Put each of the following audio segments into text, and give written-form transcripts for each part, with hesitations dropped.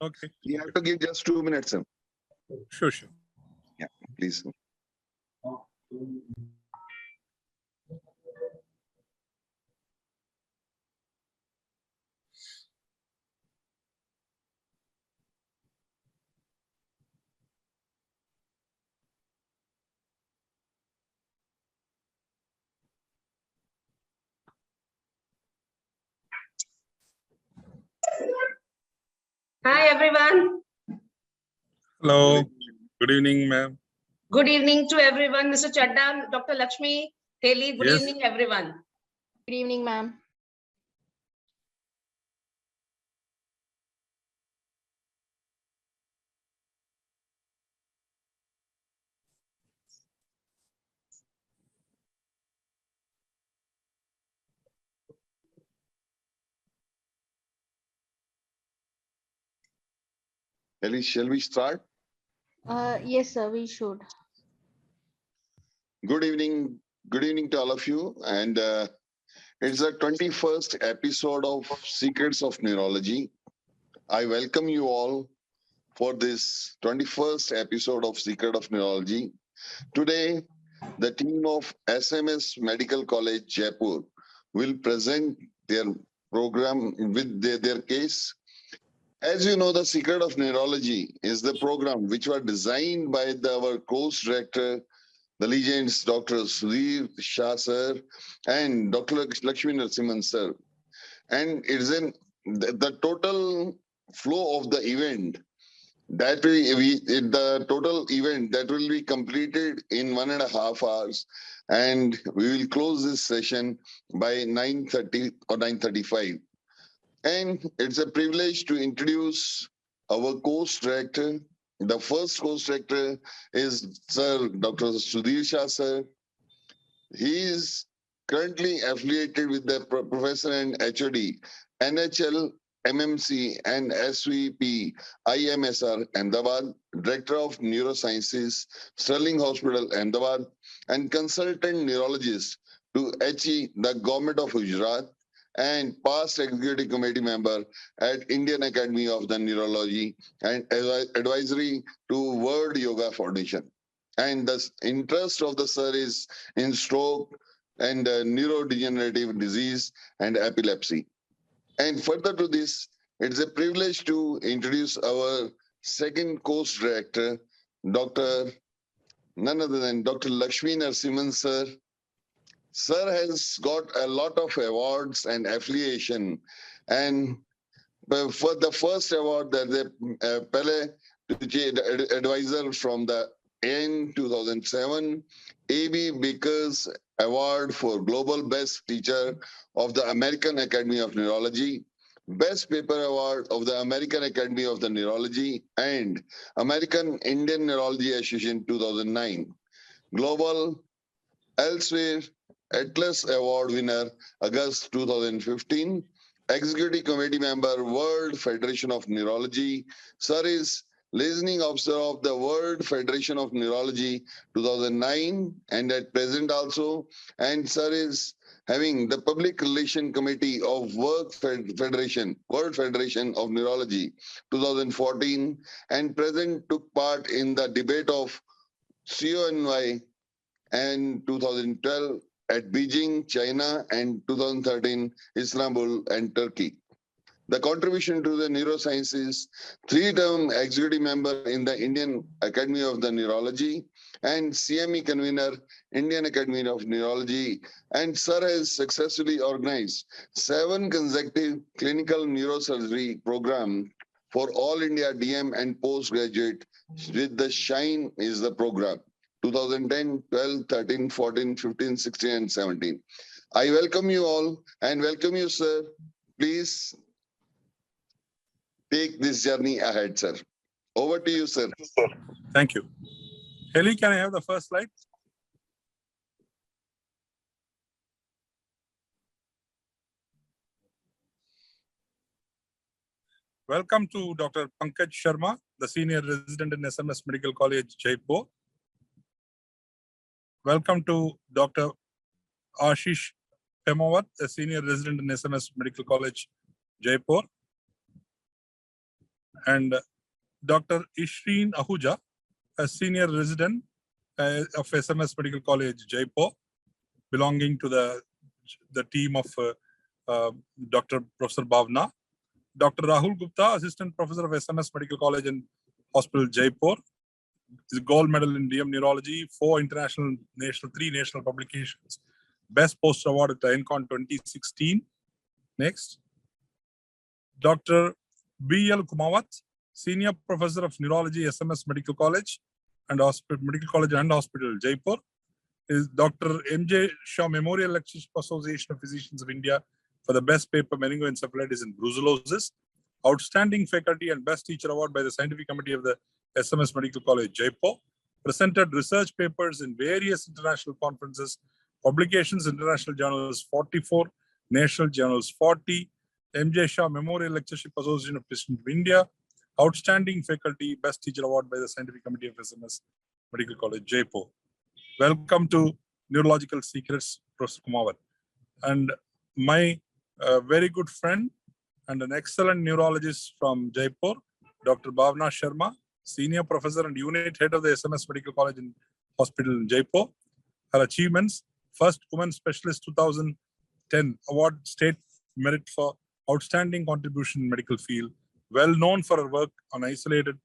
Okay. You have to give just 2 minutes, sir. Sure, sure. Yeah, please. Hi, everyone. Hello. Good evening, ma'am. Good evening to everyone. Mr. Chadda, Dr. Lakshmi, Haley, good Yes. evening, everyone. Good evening, ma'am. Ellie, shall we start? Yes, sir, we should. Good evening. Good evening to all of you. And it's the 21st episode of Secrets of Neurology. I welcome you all for this 21st episode of Secret of Neurology. Today, the team of SMS Medical College Jaipur will present their program with their case. As you know, the Secret of Neurology is the program which was designed by our course director, the legends Dr. Sudhir Shah sir and Dr. Lakshmi Narasimhan sir. And it's the total flow of the event that the total event that will be completed in 1.5 hours, and we will close this session by 9:30 or 9:35. And it's a privilege to introduce our course director. The first course director is Sir Dr. Sudhir Shah sir. He is currently affiliated with the professor and HOD, NHL, MMC, and SVP, IMSR, Ahmedabad, Director of Neurosciences, Sterling Hospital, Ahmedabad, and consultant neurologist to HE, the Government of Gujarat, and past executive committee member at Indian Academy of the Neurology and advisory to World Yoga Foundation. And the interest of the sir is in stroke and neurodegenerative disease and epilepsy. And further to this, it's a privilege to introduce our second course director, Dr. none other than Dr. Lakshmi Narasimhan sir. Sir has got a lot of awards and affiliation. And for the first award, that the Pele advisor from the in 2007, A.B. Baker's Award for Global Best Teacher of the American Academy of Neurology, Best Paper Award of the American Academy of the Neurology, and American Indian Neurology Association 2009. Global Elsewhere Atlas Award winner, August 2015. Executive Committee member, World Federation of Neurology. Sir is listening officer of the World Federation of Neurology 2009 and at present also. And sir is having the Public Relation Committee of World Federation of Neurology 2014 and present took part in the debate of CONY and 2012 at Beijing, China, and 2013 Istanbul and Turkey. The contribution to the neurosciences, three-term executive member in the Indian Academy of the Neurology and CME convener, Indian Academy of Neurology. And sir has successfully organized 7 consecutive clinical neurosurgery programs for all India DM and postgraduate with the SHINE is the program. 2010, 12, 13, 14, 15, 16, and 17. I welcome you all and welcome you, sir. Please take this journey ahead, sir. Over to you, sir. Thank you. Haley, can I have the first slide? Welcome to Dr. Pankaj Sharma, the Senior Resident in SMS Medical College, Jaipur. Welcome to Dr. Ashish Pemawat, a Senior Resident in SMS Medical College, Jaipur. and Dr. Ishreen Ahuja, a senior resident of SMS Medical College, Jaipur, belonging to the team of Dr. Professor Bhavna. Dr. Rahul Gupta, assistant professor of SMS Medical College and Hospital, Jaipur, is gold medal in DM Neurology, 3 national publications. Best Poster Award at INCON 2016. Next. Dr. B.L. Kumawat, Senior Professor of Neurology, SMS Medical College and Hospital, Jaipur, is Dr. M.J. Shah Memorial Lectureship Association of Physicians of India for the best paper meningoencephalitis and brucellosis. Outstanding faculty and best teacher award by the Scientific Committee of the SMS Medical College, Jaipur. Presented research papers in various international conferences, publications, international journals 44, national journals 40. M.J. Shah Memorial Lectureship Association of Physicians of India. Outstanding faculty, best teacher award by the Scientific Committee of SMS Medical College, Jaipur. Welcome to Neurological Secrets, Professor Kumawat. And my very good friend and an excellent neurologist from Jaipur, Dr. Bhavna Sharma, Senior Professor and Unit Head of the SMS Medical College and Hospital in Jaipur. Her achievements: First Women Specialist 2010 Award, State Merit for Outstanding Contribution in Medical Field. Well known for her work on isolated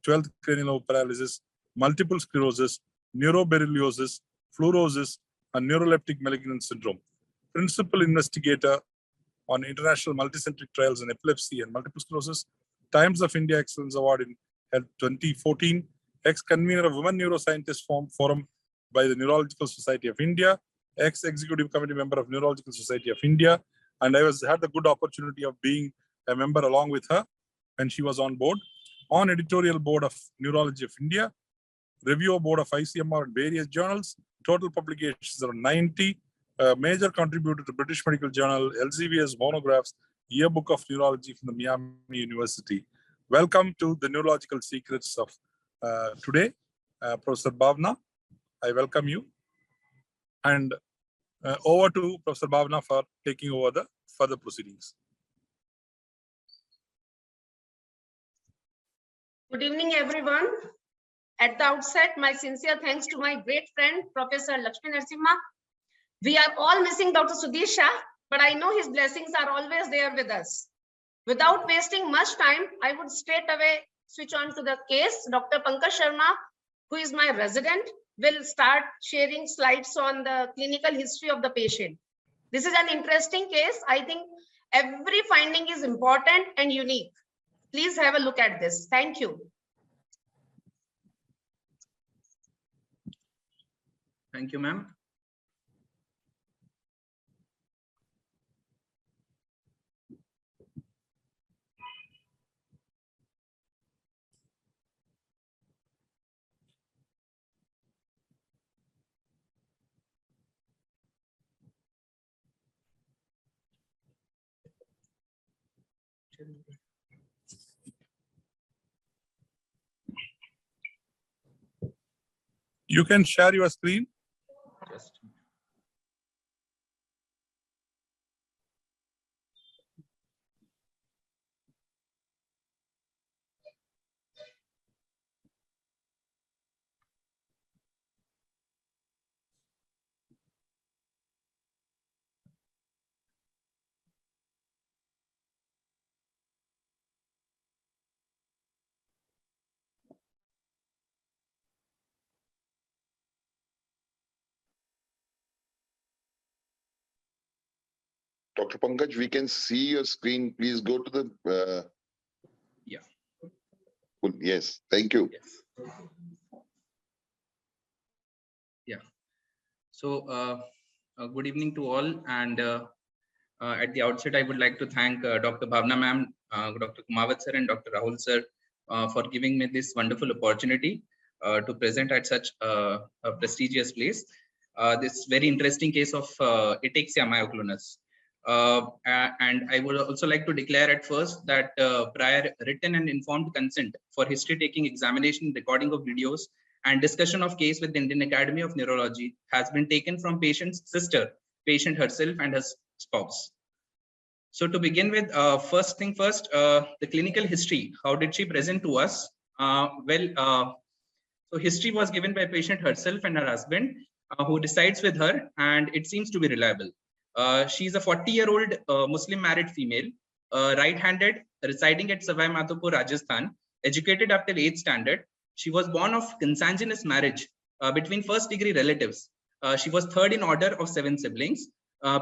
12th cranial paralysis, multiple sclerosis, neuroborreliosis, fluorosis, and neuroleptic malignant syndrome. Principal investigator on international multicentric trials in epilepsy and multiple sclerosis. Times of India Excellence Award in Health 2014. Ex-convener of Women Neuroscientists Forum by the Neurological Society of India. Ex-executive committee member of Neurological Society of India. And I had the good opportunity of being a member along with her when she was on board. On editorial board of Neurology of India. Review board of ICMR and various journals. Total publications are 90. Major contributor to British Medical Journal, Elsevier Monographs, Yearbook of Neurology from the Miami University. Welcome to the Neurological Secrets of today. Professor Bhavna, I welcome you. And over to Professor Bhavna for taking over the further proceedings. Good evening, everyone. At the outset, my sincere thanks to my great friend, Professor Lakshmi Narasimha. We are all missing Dr. Sudhir Shah, but I know his blessings are always there with us. Without wasting much time, I would straight away switch on to the case. Dr. Pankaj Sharma, who is my resident, will start sharing slides on the clinical history of the patient. This is an interesting case. I think every finding is important and unique. Please have a look at this. Thank you. Thank you, ma'am. You can share your screen. Just Dr. Pankaj, we can see your screen. Please go to the. Yeah. Yes, thank you. yes. Yeah. So good evening to all. And at the outset, I would like to thank Dr. Bhavna ma'am, Dr. Kumawat sir, and Dr. Rahul sir for giving me this wonderful opportunity to present at such a prestigious place. This very interesting case of ataxia myoclonus. And I would also like to declare at first that prior written and informed consent for history taking examination, recording of videos, and discussion of case with the Indian Academy of Neurology has been taken from patient's sister, patient herself, and her spouse. So to begin with, first thing first, the clinical history. How did she present to us? So history was given by patient herself and her husband, who resides with her, and it seems to be reliable. She's a 40-year-old Muslim married female, right-handed, residing at Savai Madhopur, Rajasthan, educated up till 8th standard. She was born of consanguineous marriage between first-degree relatives. She was third in order of 7 siblings,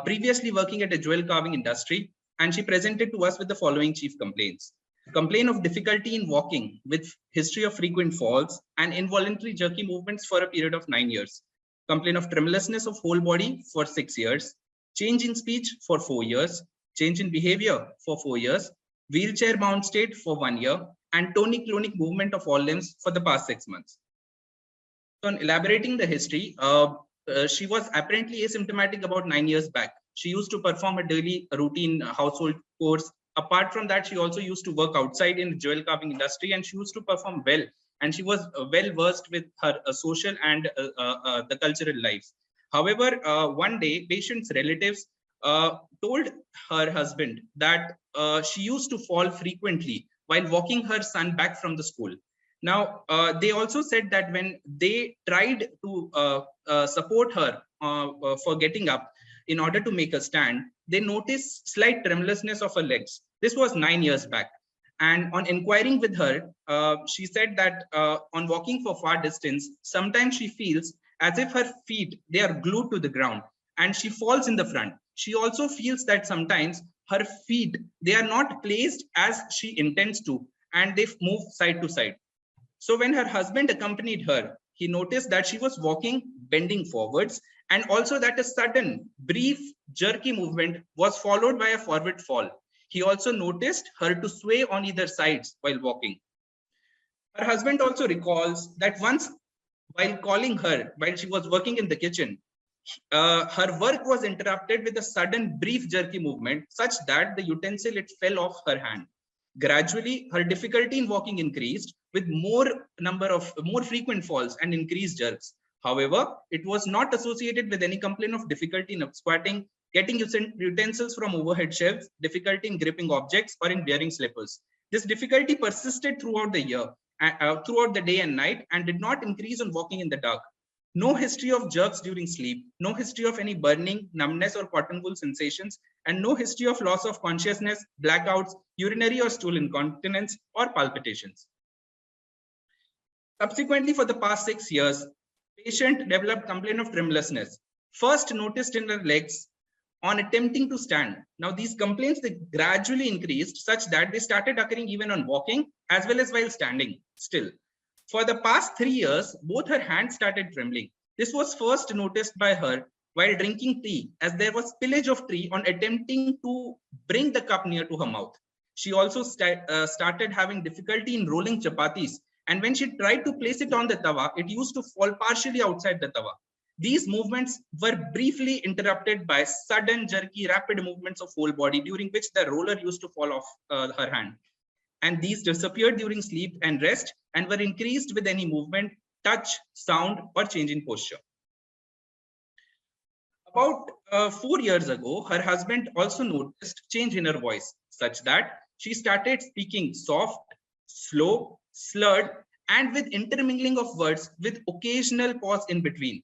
previously working at a jewel carving industry, and she presented to us with the following chief complaints. Complaint of difficulty in walking with history of frequent falls and involuntary jerky movements for a period of 9 years. Complaint of tremulousness of whole body for 6 years. Change in speech for 4 years. Change in behavior for 4 years. Wheelchair bound state for 1 year. And tonic-clonic movement of all limbs for the past 6 months. So on elaborating the history, she was apparently asymptomatic about 9 years back. She used to perform a daily routine household chores. Apart from that, she also used to work outside in the jewel carving industry, and she used to perform well. And she was well versed with her social and the cultural lives. However, one day, patient's relatives told her husband that she used to fall frequently while walking her son back from the school. Now, they also said that when they tried to support her for getting up in order to make a stand, they noticed slight tremulousness of her legs. This was 9 years back. And on inquiring with her, she said that on walking for far distance, sometimes she feels as if her feet, they are glued to the ground and she falls in the front. She also feels that sometimes her feet, they are not placed as she intends to, and they move side to side. So when her husband accompanied her, he noticed that she was walking, bending forwards, and also that a sudden, brief, jerky movement was followed by a forward fall. He also noticed her to sway on either sides while walking. Her husband also recalls that once, while calling her, while she was working in the kitchen, her work was interrupted with a sudden, brief, jerky movement such that the utensil, it fell off her hand. Gradually, her difficulty in walking increased with more frequent falls and increased jerks. However, it was not associated with any complaint of difficulty in squatting, getting utensils from overhead shelves, difficulty in gripping objects, or in wearing slippers. This difficulty persisted throughout the year, throughout the day and night, and did not increase on walking in the dark. No history of jerks during sleep, no history of any burning, numbness, or cotton wool sensations, and no history of loss of consciousness, blackouts, urinary or stool incontinence, or palpitations. Subsequently, for the past 6 years, patient developed complaint of tremulousness, first noticed in her legs on attempting to stand. Now, these complaints, they gradually increased such that they started occurring even on walking as well as while standing still. For the past 3 years, both her hands started trembling. This was first noticed by her while drinking tea, as there was spillage of tea on attempting to bring the cup near to her mouth. She also started having difficulty in rolling chapatis, and when she tried to place it on the tawa, it used to fall partially outside the tawa. These movements were briefly interrupted by sudden, jerky, rapid movements of whole body, during which the roller used to fall off her hand. And these disappeared during sleep and rest and were increased with any movement, touch, sound, or change in posture. About 4 years ago, her husband also noticed change in her voice, such that she started speaking soft, slow, slurred, and with intermingling of words with occasional pause in between.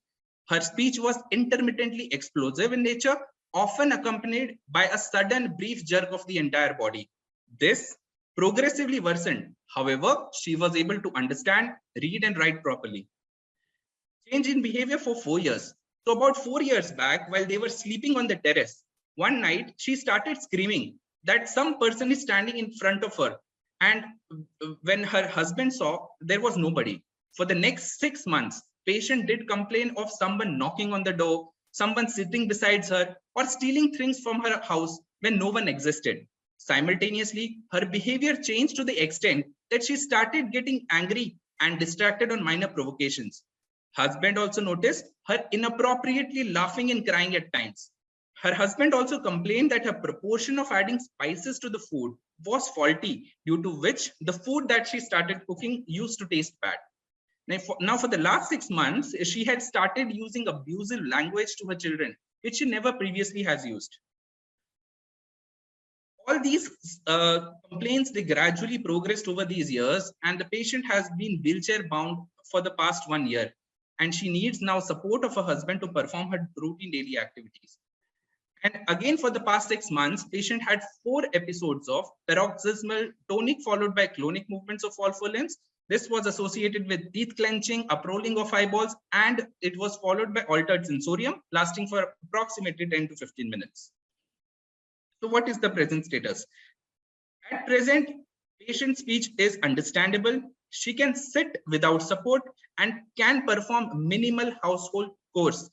Her speech was intermittently explosive in nature, often accompanied by a sudden brief jerk of the entire body. This progressively worsened. However, she was able to understand, read, and write properly. Change in behavior for 4 years. So about 4 years back, while they were sleeping on the terrace, one night she started screaming that some person is standing in front of her. And when her husband saw, there was nobody. For the next 6 months, patient did complain of someone knocking on the door, someone sitting beside her, or stealing things from her house when no one existed. Simultaneously, her behavior changed to the extent that she started getting angry and distracted on minor provocations. Husband also noticed her inappropriately laughing and crying at times. Her husband also complained that her proportion of adding spices to the food was faulty, due to which the food that she started cooking used to taste bad. Now, for the last 6 months, she had started using abusive language to her children, which she never previously has used. All these complaints, they gradually progressed over these years, and the patient has been wheelchair bound for the past 1 year, and she needs now support of her husband to perform her routine daily activities. And again, for the past 6 months, patient had 4 episodes of paroxysmal tonic followed by clonic movements of all 4 limbs. This was associated with teeth clenching, uprolling of eyeballs, and it was followed by altered sensorium lasting for approximately 10 to 15 minutes. So what is the present status? At present, patient speech is understandable. She can sit without support and can perform minimal household chores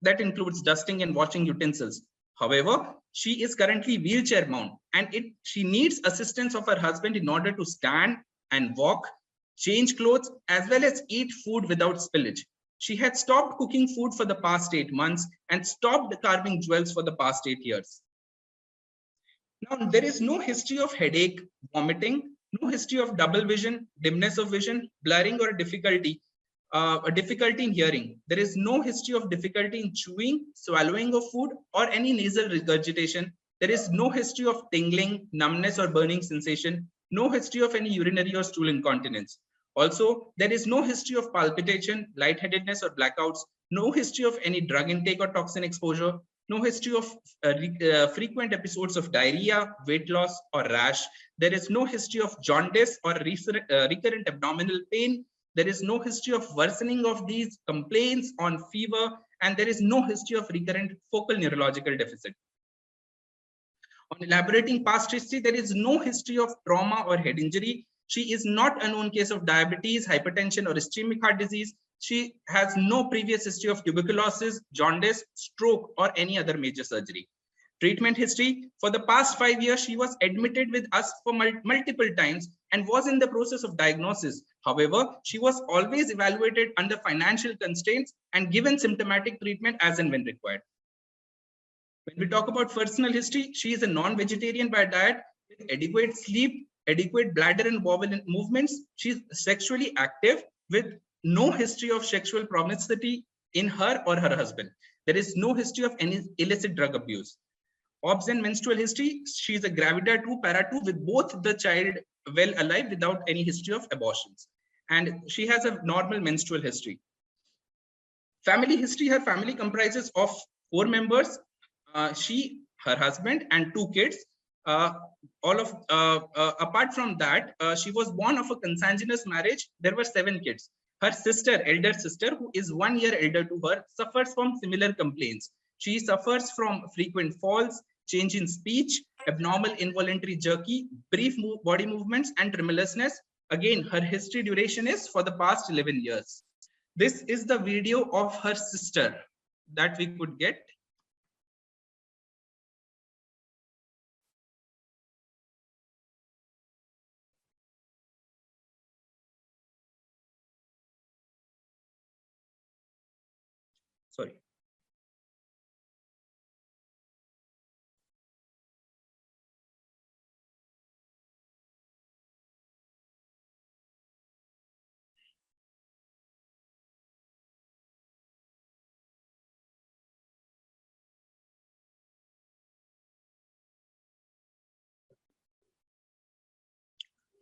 that includes dusting and washing utensils. However, she is currently wheelchair bound, and she needs assistance of her husband in order to stand and walk, change clothes, as well as eat food without spillage. She had stopped cooking food for the past 8 months and stopped carving jewels for the past 8 years. Now, there is no history of headache, vomiting, no history of double vision, dimness of vision, blurring, or difficulty in hearing. There is no history of difficulty in chewing, swallowing of food, or any nasal regurgitation. There is no history of tingling, numbness, or burning sensation. No history of any urinary or stool incontinence. Also, there is no history of palpitation, lightheadedness, or blackouts. No history of any drug intake or toxin exposure. No history of frequent episodes of diarrhea, weight loss, or rash. There is no history of jaundice or recurrent abdominal pain. There is no history of worsening of these complaints on fever, and there is no history of recurrent focal neurological deficit. On elaborating past history, there is no history of trauma or head injury. She is not a known case of diabetes, hypertension, or ischemic heart disease. She has no previous history of tuberculosis, jaundice, stroke, or any other major surgery. Treatment history: for the past 5 years, she was admitted with us for multiple times and was in the process of diagnosis. However, she was always evaluated under financial constraints and given symptomatic treatment as and when required. When we talk about personal history, she is a non-vegetarian by diet with adequate sleep, adequate bladder and bowel movements. She is sexually active with no history of sexual promiscuity in her or her husband. There is no history of any illicit drug abuse. OBS and menstrual history: she is a gravida 2, para 2 with both the child well alive without any history of abortions. And she has a normal menstrual history. Family history: her family comprises of 4 members. She, her husband, and 2 kids. Apart from that, she was born of a consanguineous marriage. There were 7 kids. Her sister, elder sister, who is 1 year elder to her, suffers from similar complaints. She suffers from frequent falls, change in speech, abnormal involuntary jerky, brief body movements, and tremulousness. Again, her history duration is for the past 11 years. This is the video of her sister that we could get. Sorry.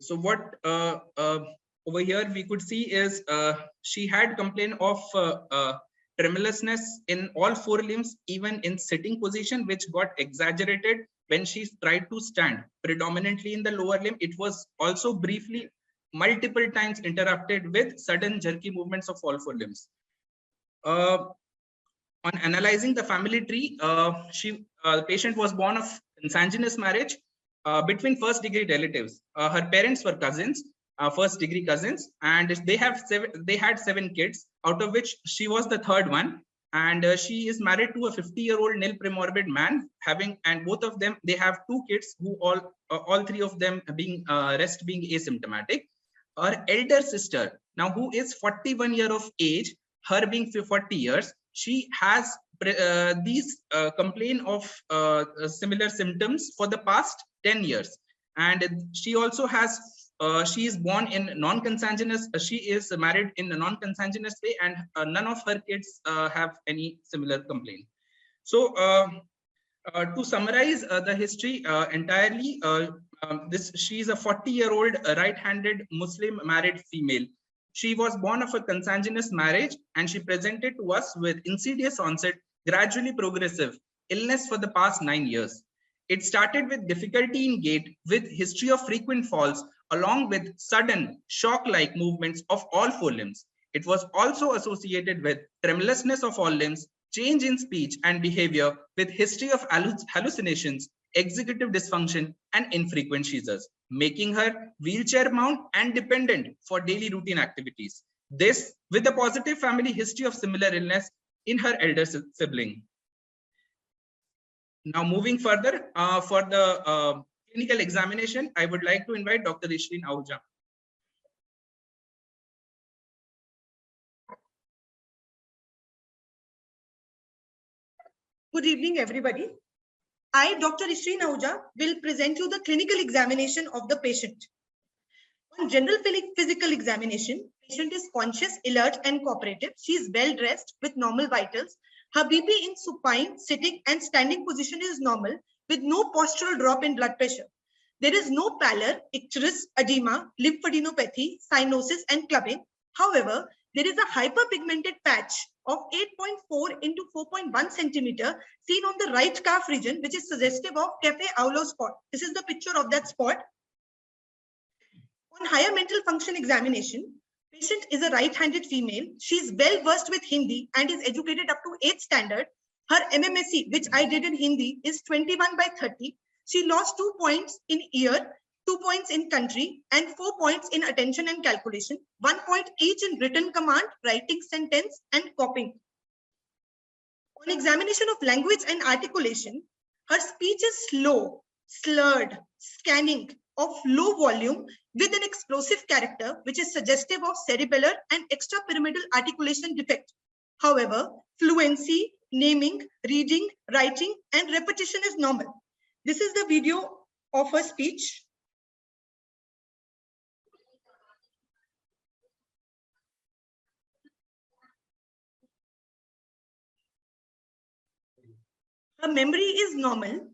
So what over here we could see is she had complaint of tremulousness in all 4 limbs, even in sitting position, which got exaggerated when she tried to stand, predominantly in the lower limb. It was also briefly multiple times interrupted with sudden jerky movements of all 4 limbs. On analyzing the family tree, the patient was born of consanguineous marriage between first-degree relatives. Her parents were cousins, first-degree cousins, and they had 7 kids, out of which she was the 3rd one. And she is married to a 50-year-old nil premorbid man, and both of them, they have 2 kids who all 3 of them being rest being asymptomatic. Her elder sister, now who is 41 years of age, her being 40 years, she has these complain of similar symptoms for the past 10 years. And she also has, she is born in non-consanguineous, she is married in a non-consanguineous way, and none of her kids have any similar complaint. So To summarize the history entirely, she is a 40-year-old right-handed Muslim married female. She was born of a consanguineous marriage, and she presented to us with insidious onset, gradually progressive illness for the past 9 years. It started with difficulty in gait, with history of frequent falls, along with sudden shock-like movements of all 4 limbs. It was also associated with tremulousness of all limbs, change in speech and behavior, with history of hallucinations, executive dysfunction, and infrequent seizures, making her wheelchair bound and dependent for daily routine activities. This with a positive family history of similar illness in her elder sibling. Now moving further, for the clinical examination, I would like to invite Dr. Ishreen Ahuja. Good evening, everybody. I, Dr. Ishreen Ahuja, will present you the clinical examination of the patient. On general physical examination, patient is conscious, alert, and cooperative. She is well dressed with normal vitals. Her BP in supine, sitting, and standing position is normal with no postural drop in blood pressure. There is no pallor, icterus, edema, lymphadenopathy, cyanosis, and clubbing. However, there is a hyperpigmented patch of 8.4 into 4.1 centimeter seen on the right calf region, which is suggestive of Café-Aulo spot. This is the picture of that spot. On higher mental function examination, patient is a right-handed female. She is well versed with Hindi and is educated up to 8th standard. Her MMSE, which I did in Hindi, is 21/30. She lost 2 points in year, 2 points in country, and 4 points in attention and calculation, 1 point each in written command, writing sentence, and copying. On examination of language and articulation, her speech is slow, slurred, scanning, of low volume with an explosive character, which is suggestive of cerebellar and extrapyramidal articulation defect. However, fluency, naming, reading, writing, and repetition is normal. This is the video of her speech. Her memory is normal.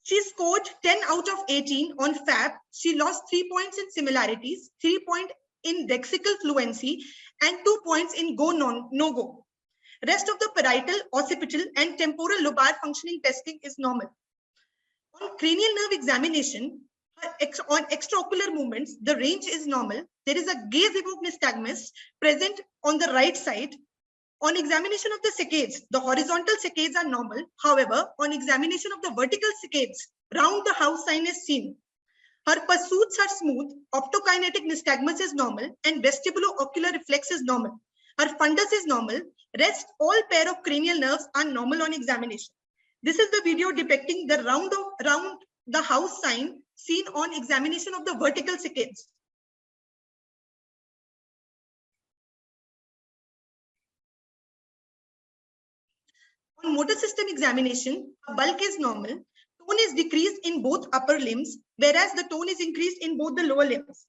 She scored 10 out of 18 on FAB. She lost 3 points in similarities, 3 points in lexical fluency, and 2 points in go no-go. Rest of the parietal, occipital, and temporal lobar functioning testing is normal. On cranial nerve examination, on extraocular movements, the range is normal. There is a gaze-evoked nystagmus present on the right side. On examination of the saccades, the horizontal saccades are normal. However, on examination of the vertical saccades, round the house sign is seen. Her pursuits are smooth, optokinetic nystagmus is normal, and vestibulo-ocular reflex is normal. Her fundus is normal. Rest all pair of cranial nerves are normal on examination. This is the video depicting the round the house sign seen on examination of the vertical saccades. On motor system examination, bulk is normal. Tone is decreased in both upper limbs, whereas the tone is increased in both the lower limbs.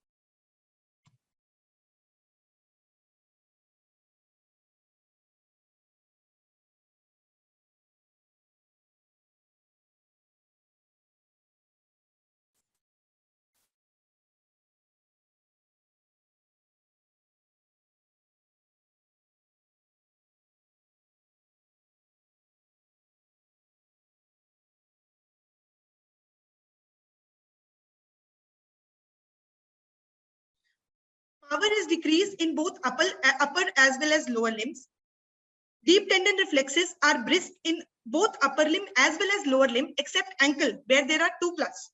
Power is decreased in both upper as well as lower limbs. Deep tendon reflexes are brisk in both upper limb as well as lower limb, except ankle, where there are 2 class.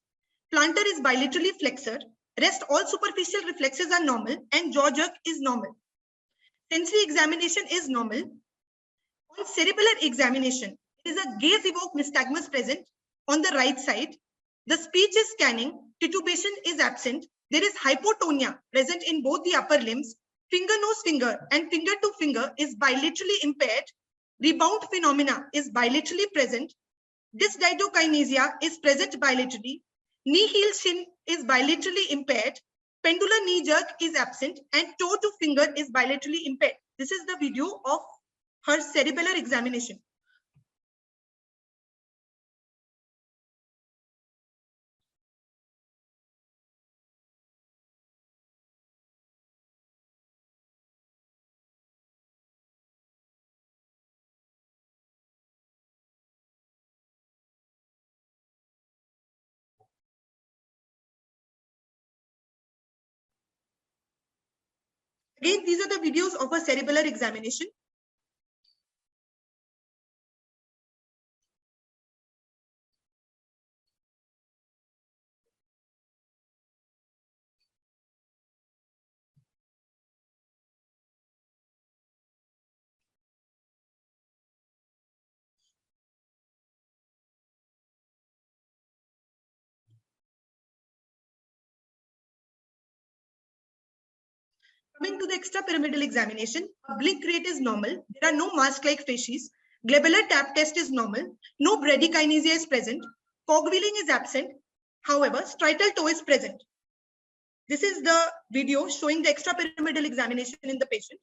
Plantar is bilaterally flexor. Rest all superficial reflexes are normal, and jaw jerk is normal. Sensory examination is normal. On cerebellar examination, there is a gaze-evoked nystagmus present on the right side. The speech is scanning. Titubation is absent. There is hypotonia present in both the upper limbs. Finger, nose, finger, and finger to finger is bilaterally impaired. Rebound phenomena is bilaterally present. Dysdiadokinesia is present bilaterally. Knee heel shin is bilaterally impaired. Pendular knee jerk is absent, and toe to finger is bilaterally impaired. This is the video of her cerebellar examination. Again, these are the videos of a cerebellar examination. Coming to the extrapyramidal examination, a blink rate is normal. There are no mask-like facies. Glabellar tap test is normal. No bradykinesia is present. Cogwheeling is absent. However, striatal toe is present. This is the video showing the extrapyramidal examination in the patient.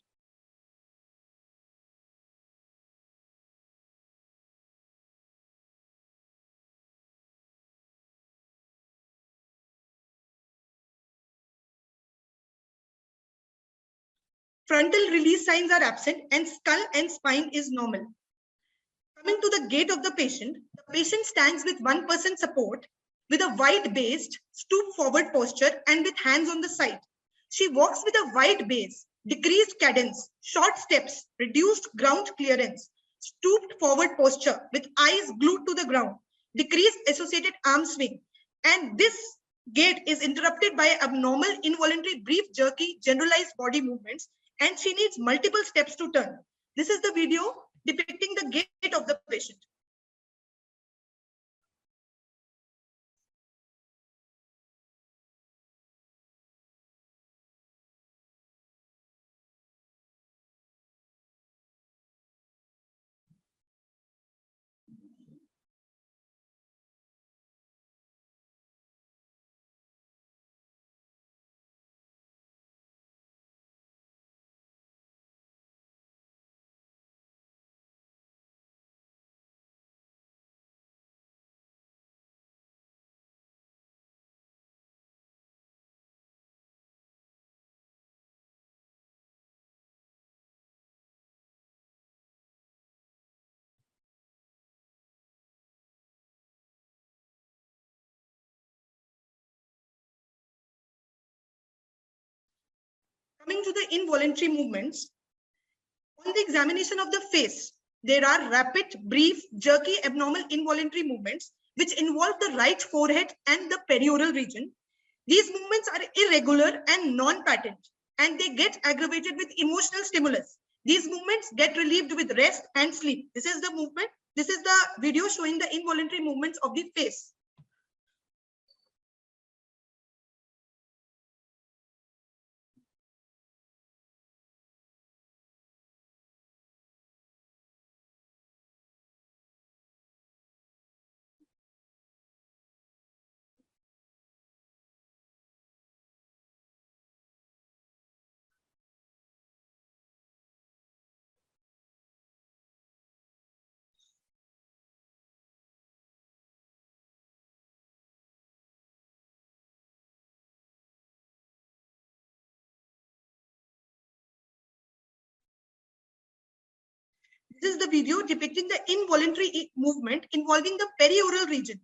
Frontal release signs are absent and skull and spine is normal. Coming to the gait of the patient stands with 1% support, with a wide-based, stoop-forward posture and with hands on the side. She walks with a wide base, decreased cadence, short steps, reduced ground clearance, stooped forward posture with eyes glued to the ground, decreased associated arm swing. And this gait is interrupted by abnormal, involuntary, brief, jerky, generalized body movements, and she needs multiple steps to turn. This is the video depicting the gait of the patient. Coming to the involuntary movements, on the examination of the face, there are rapid, brief, jerky, abnormal involuntary movements which involve the right forehead and the perioral region. These movements are irregular and non-patent, and they get aggravated with emotional stimulus. These movements get relieved with rest and sleep. This is the movement. This is the video showing the involuntary movements of the face. This is the video depicting the involuntary movement involving the perioral region.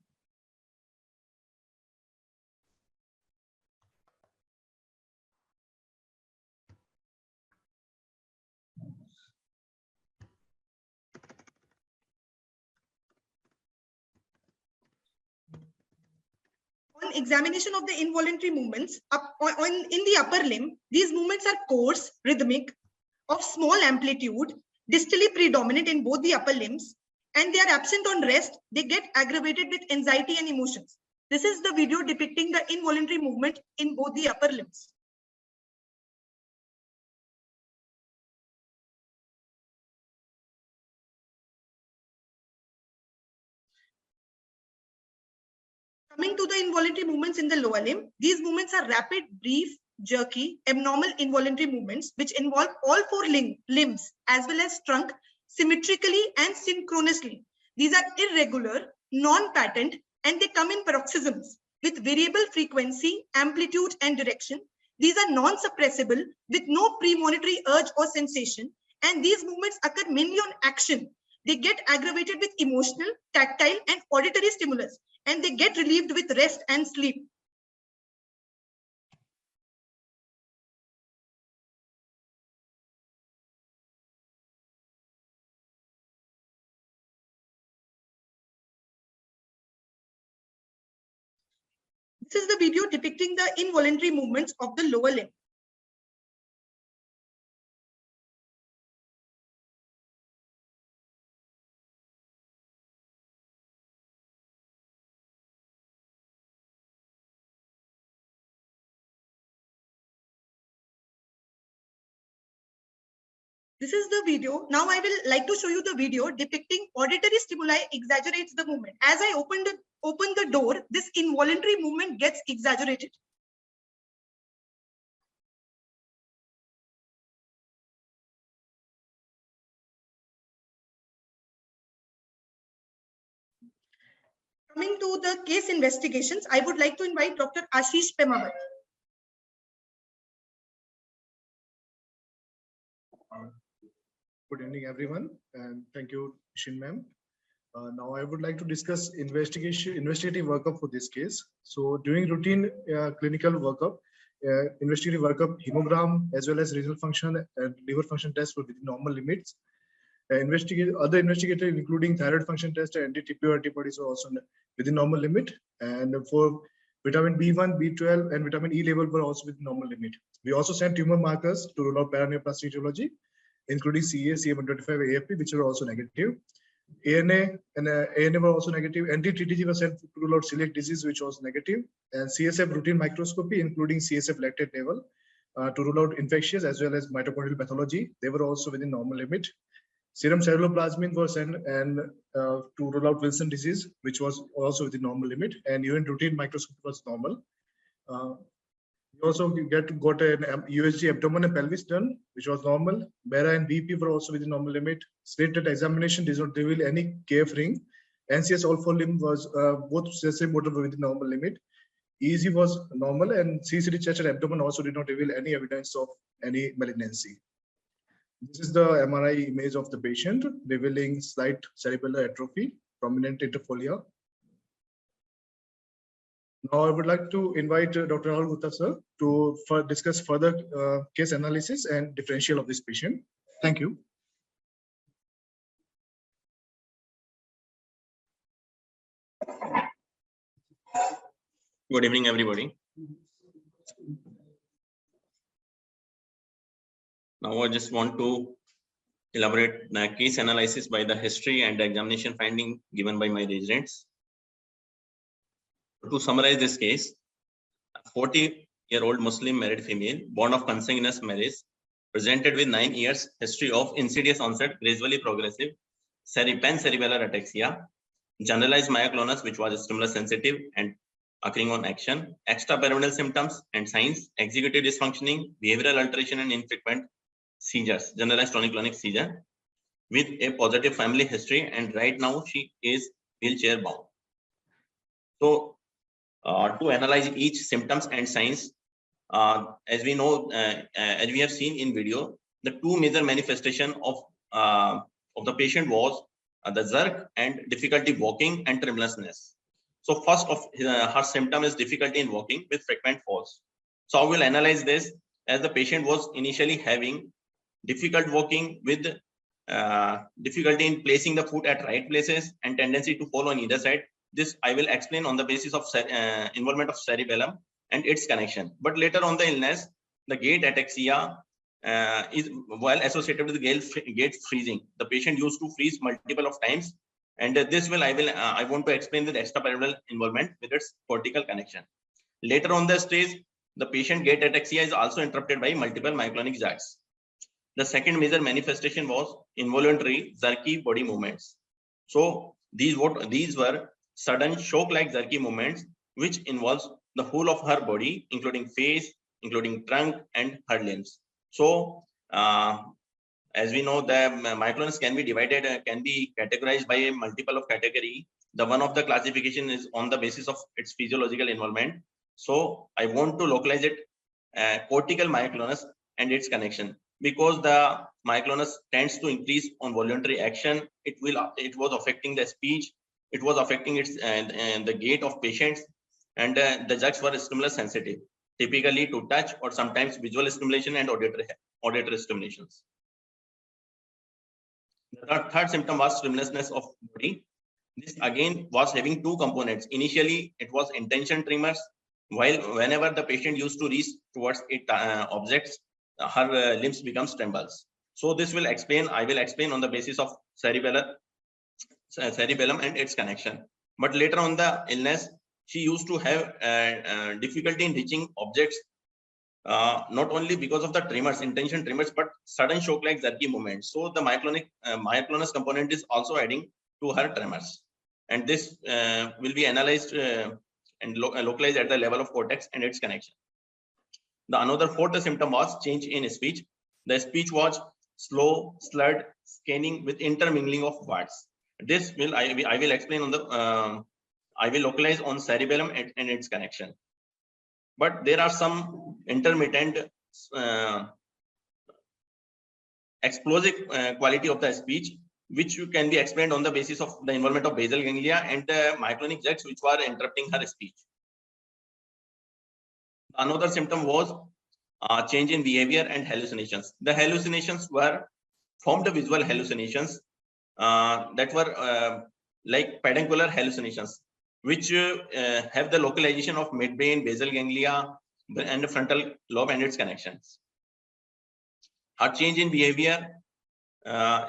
On examination of the involuntary movements in the upper limb, these movements are coarse, rhythmic, of small amplitude, distally predominant in both the upper limbs, and they are absent on rest. They get aggravated with anxiety and emotions. This is the video depicting the involuntary movement in both the upper limbs. Coming to the involuntary movements in the lower limb, these movements are rapid, brief, jerky, abnormal involuntary movements which involve all four limbs as well as trunk symmetrically and synchronously. These are irregular, non-patent, and they come in paroxysms with variable frequency, amplitude, and direction. These are non-suppressible with no premonitory urge or sensation, and these movements occur mainly on action. They get aggravated with emotional, tactile, and auditory stimulus, and they get relieved with rest and sleep. This is the video depicting the involuntary movements of the lower limb. This is the video. Now I will like to show you the video depicting auditory stimuli exaggerates the movement. As I open the door, this involuntary movement gets exaggerated. Coming to the case investigations, I would like to invite Dr. Ashish Pemawat. Good evening, everyone, and thank you, Shin ma'am. Now I would like to discuss investigative workup for this case. So during routine clinical workup, investigative workup, hemogram as well as renal function and liver function tests were within normal limits. Other investigative including thyroid function test and anti-TPO antibodies were also within normal limit. And for vitamin B1, B12, and vitamin E level were also within normal limit. We also sent tumor markers to rule out paraneoplastic etiology, including CA, CA125, AFP, which were also negative. ANA and ANA were also negative. Anti-TTG was sent to rule out celiac disease, which was negative. And CSF routine microscopy, including CSF lactate level, to rule out infectious as well as mitochondrial pathology. They were also within normal limit. Serum ceruloplasmin was sent and to rule out Wilson disease, which was also within normal limit. And urine routine microscopy was normal. We also got an USG abdomen and pelvis done, which was normal. BERA and BP were also within normal limit. Slit examination did not reveal any KF ring. NCS all four limb was both sensory motor were within normal limit. EEG was normal, and CCD chest and abdomen also did not reveal any evidence of any malignancy. This is the MRI image of the patient, revealing slight cerebellar atrophy, prominent interfolia. Now I would like to invite Dr. Rahul Gupta sir to discuss further case analysis and differential of this patient. Thank you. Good evening, everybody. Now I just want to elaborate the case analysis by the history and the examination finding given by my residents. To summarize this case, a 40-year-old Muslim married female born of consanguineous marriage presented with 9 years history of insidious onset, gradually progressive pancerebellar ataxia, generalized myoclonus, which was stimulus sensitive and occurring on action, extrapyramidal symptoms and signs, executive dysfunctioning, behavioral alteration, and infrequent seizures, generalized tonic-clonic seizure, with a positive family history, and right now she is wheelchair bound. So to analyze each symptoms and signs, as we know, as we have seen in video, the two major manifestation of the patient was the jerk and difficulty walking and tremulousness. So first of her symptom is difficulty in walking with frequent falls. So I will analyze this, as the patient was initially having difficult walking with difficulty in placing the foot at right places and tendency to fall on either side. This I will explain on the basis of involvement of cerebellum and its connection. But later on the illness, the gait ataxia is well associated with gait freezing. The patient used to freeze multiple of times, and this will I want to explain the extrapyramidal involvement with its cortical connection. Later on the stage, the patient gait ataxia is also interrupted by multiple myoclonic jerks. The second major manifestation was involuntary jerky body movements. So these were sudden shock-like jerky movements, which involves the whole of her body, including face, including trunk, and her limbs. So as we know, the myoclonus can be divided, can be categorized by a multiple of category. The one of the classification is on the basis of its physiological involvement. So I want to localize it cortical myoclonus and its connection, because the myoclonus tends to increase on voluntary action. It was affecting the speech, it was affecting its the gait of patients, and the jerks were stimulus sensitive, typically to touch or sometimes visual stimulation and auditory stimulations. The third symptom was tremulousness of body. This again was having two components. Initially, it was intention tremors, while whenever the patient used to reach towards it objects, her limbs becomes trembles. So this will explain, I will explain on the basis of cerebellum and its connection. But later on the illness, she used to have difficulty in reaching objects, not only because of the tremors, intention tremors, but sudden shock like jerky movements. So the myoclonus component is also adding to her tremors. And this will be analyzed and localized at the level of cortex and its connection. The another fourth symptom was change in speech. The speech was slow, slurred, scanning with intermingling of words. This will I will explain on the I will localize on cerebellum and its connection. But there are some intermittent explosive quality of the speech, which can be explained on the basis of the involvement of basal ganglia and the myoclonic jugs, which were interrupting her speech. Another symptom was change in behavior and hallucinations. The hallucinations were formed visual hallucinations that were like peduncular hallucinations, which have the localization of midbrain, basal ganglia, and the frontal lobe and its connections. Her change in behavior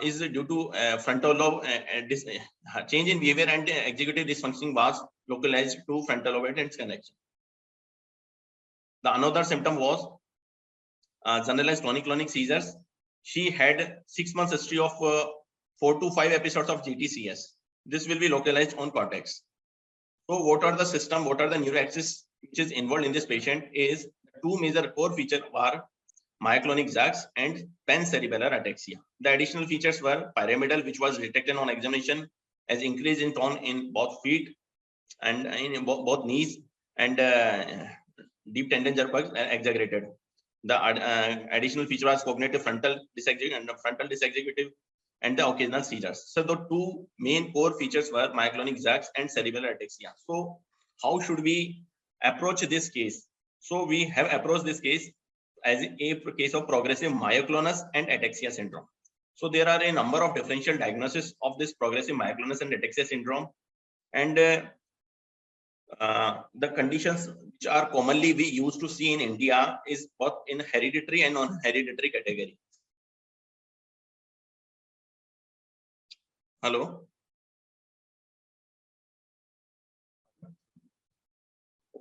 is due to frontal lobe. Change in behavior and executive dysfunction was localized to frontal lobe and its connection. The another symptom was generalized tonic-clonic seizures. She had 6 months history of 4 to 5 episodes of GTCS. This will be localized on cortex. So what are the system, what are the neuroaxis which is involved in this patient is two major core features are myoclonic jugs and pancerebellar ataxia. The additional features were pyramidal, which was detected on examination as increase in tone in both feet and in both knees, and deep tendon jerk was exaggerated. The additional feature was cognitive frontal dysexecutive and the occasional seizures. So the two main core features were myoclonic jugs and cerebellar ataxia. So how should we approach this case? So we have approached this case as a case of progressive myoclonus and ataxia syndrome. So there are a number of differential diagnoses of this progressive myoclonus and ataxia syndrome, and the conditions which are commonly we used to see in India is both in hereditary and non-hereditary category. Hello.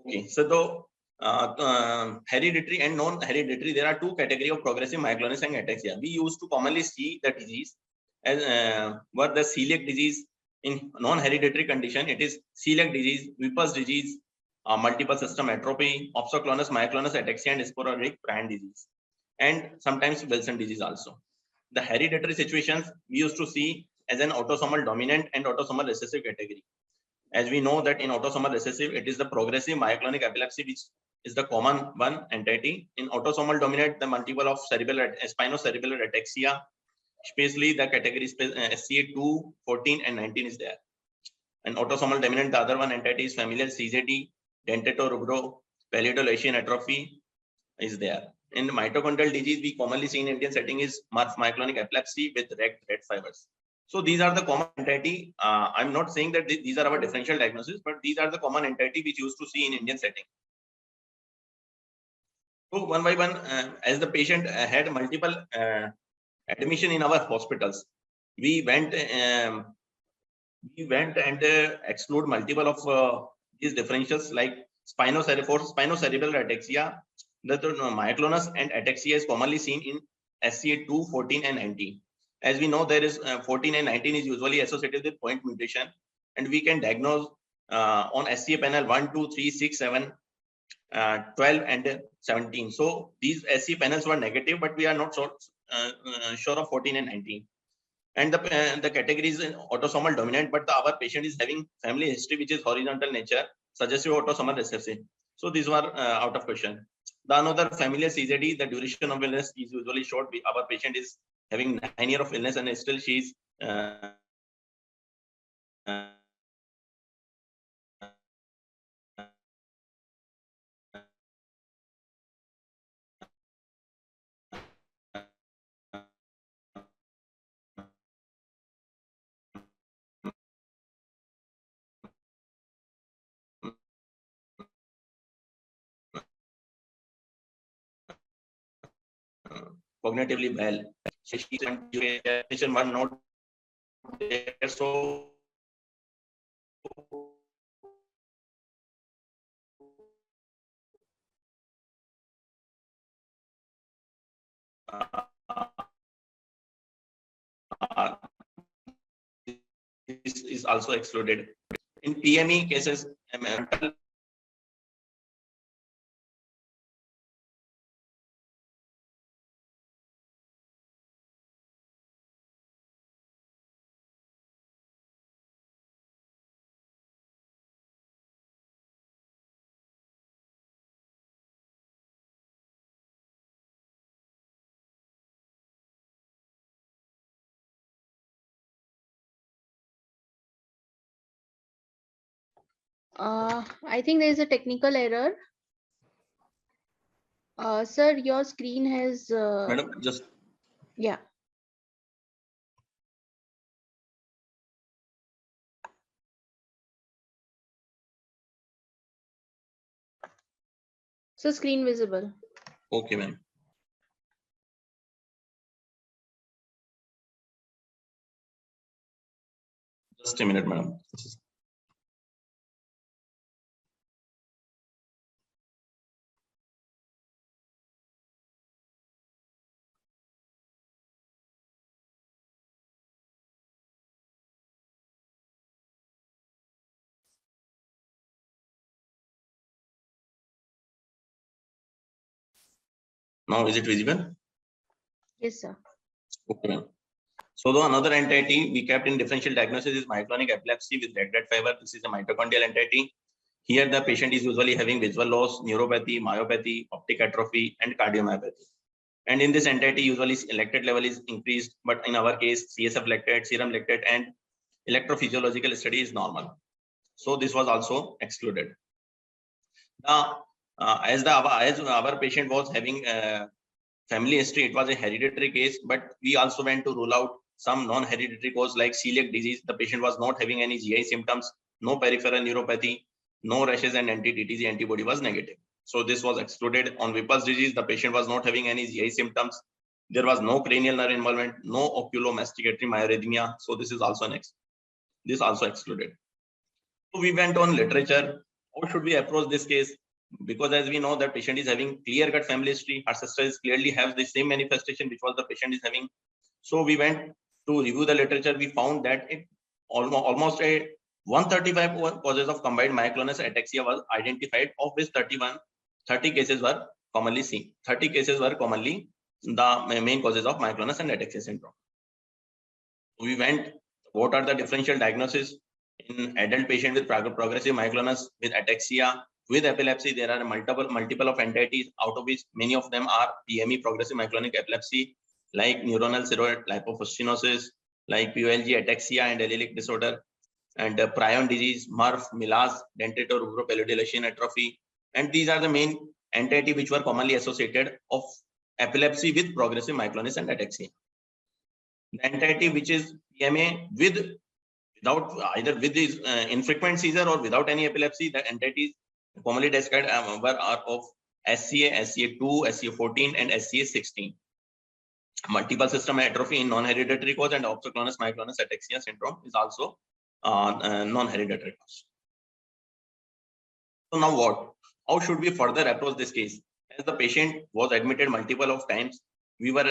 Okay, so the hereditary and non-hereditary, there are two categories of progressive myoclonus and ataxia. We used to commonly see the disease as were the celiac disease. In non-hereditary condition, it is celiac disease, Whipple's disease, multiple system atrophy, opsoclonus, myoclonus ataxia, and sporadic Bryant disease, and sometimes Wilson disease also. The hereditary situations we used to see as an autosomal dominant and autosomal recessive category. As we know that in autosomal recessive, it is the progressive myoclonic epilepsy which is the common one entity. In autosomal dominant, the multiple of spinocerebellar ataxia, especially the category SCA2, 14, and 19 is there. And autosomal dominant, the other one entity is familial CZD, dentatorubral, pallidoluysian atrophy is there. In mitochondrial disease, we commonly see in Indian setting is myoclonic epilepsy with red fibers. So these are the common entity. I'm not saying that these are our differential diagnosis, but these are the common entity which used to see in Indian setting. So one by one, as the patient had multiple admission in our hospitals, we went and exclude multiple of these differentials like spinocerebellar ataxia. The myoclonus and ataxia is commonly seen in SCA2, 14, and 19. As we know, there is 14 and 19 is usually associated with point mutation, and we can diagnose on SCA panel 1, 2, 3, 6, 7, 12, and 17. So these SCA panels were negative, but we are not sure of 14 and 19. And the category is autosomal dominant, but our patient is having family history which is horizontal nature, suggestive autosomal recessive. So these were out of question. The another familial CZD, the duration of illness is usually short. Our patient is having 9 years of illness and still she is cognitively well. So she patient was not there. So this is also excluded. In PME cases, mental I think there is a technical error. Sir, your screen has, madam, just yeah. So screen visible. okay, ma'am. Just a minute, madam. Now, is it visible? Yes, sir. Okay, ma'am. So the another entity we kept in differential diagnosis is myoclonic epilepsy with red blood fever. This is a mitochondrial entity. Here the patient is usually having visual loss, neuropathy, myopathy, optic atrophy, and cardiomyopathy. And in this entity, usually lactate level is increased, but in our case, CSF lactate, serum lactate, and electrophysiological study is normal. So this was also excluded. As our patient was having family history, it was a hereditary case, but we also went to rule out some non-hereditary cause like celiac disease. The patient was not having any GI symptoms, no peripheral neuropathy, no rashes, and anti-DTG antibody was negative. So this was excluded. On Whipple's disease, the patient was not having any GI symptoms. There was no cranial nerve involvement, no oculomasticatory myarrhythmia. So this is also this also excluded. So we went on literature. How should we approach this case? Because as we know that patient is having clear-cut family history, her sister is clearly have the same manifestation which was the patient is having. So we went to review the literature. We found that it almost a 135 causes of combined myoclonus ataxia was identified, of which 30 cases were commonly seen. 30 cases were commonly the main causes of myoclonus and ataxia syndrome. We went, what are the differential diagnoses in adult patient with progressive myoclonus with ataxia with epilepsy? There are multiple of entities, out of which many of them are PME, progressive myoclonic epilepsy, like neuronal ceroid lipofuscinosis, like POLG, ataxia and allelic disorder, and prion disease, MRF, Mills, dentatorubropallidolation atrophy. And these are the main entity which were commonly associated of epilepsy with progressive myoclonus and ataxia. The entity which is PMA without either with this infrequent seizure or without any epilepsy, the entities commonly described are of SCA, SCA2, SCA14, and SCA16. Multiple system atrophy in non-hereditary cause and opsoclonus myoclonus ataxia syndrome is also non-hereditary cause. So now what? How should we further approach this case? As the patient was admitted multiple of times, we were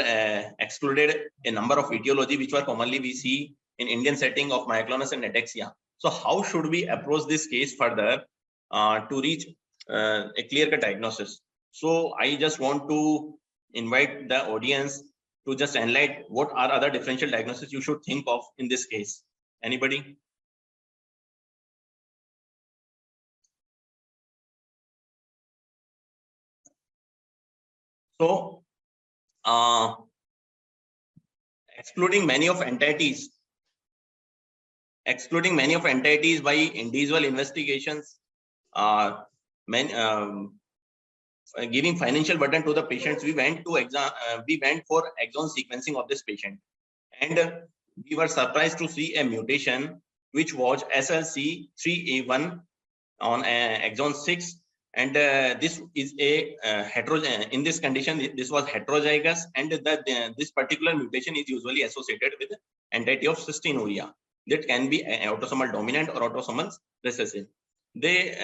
excluded a number of etiology which were commonly we see in Indian setting of myoclonus and ataxia. So how should we approach this case further to reach a clear-cut diagnosis? So I just want to invite the audience to just enlighten what are other differential diagnoses you should think of in this case. Anybody? So excluding many of entities by individual investigations, giving financial burden to the patients, we went for exon sequencing of this patient, and we were surprised to see a mutation which was SLC3A1 on exon 6, And this is a in this condition, this was heterozygous, and this particular mutation is usually associated with entity of cystinuria that can be autosomal dominant or autosomal recessive. They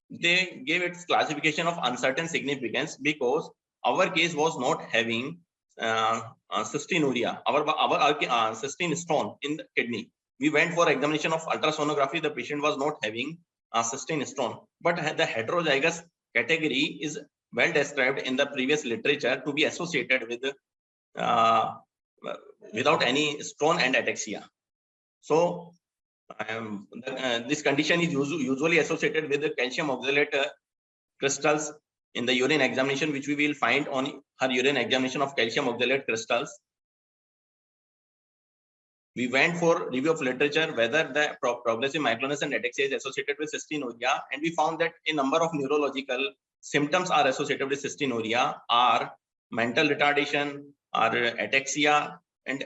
gave its classification of uncertain significance because our case was not having cystinuria, our cystine stone in the kidney. We went for examination of ultrasonography. The patient was not having a cystine stone, but the heterozygous category is well described in the previous literature to be associated with without any stone and ataxia. So this condition is usually associated with the calcium oxalate crystals in the urine examination, which we will find on her urine examination of calcium oxalate crystals. We went for review of literature whether the progressive myoclonus and ataxia is associated with cystinuria, and we found that a number of neurological symptoms are associated with cystinuria are mental retardation, or ataxia, and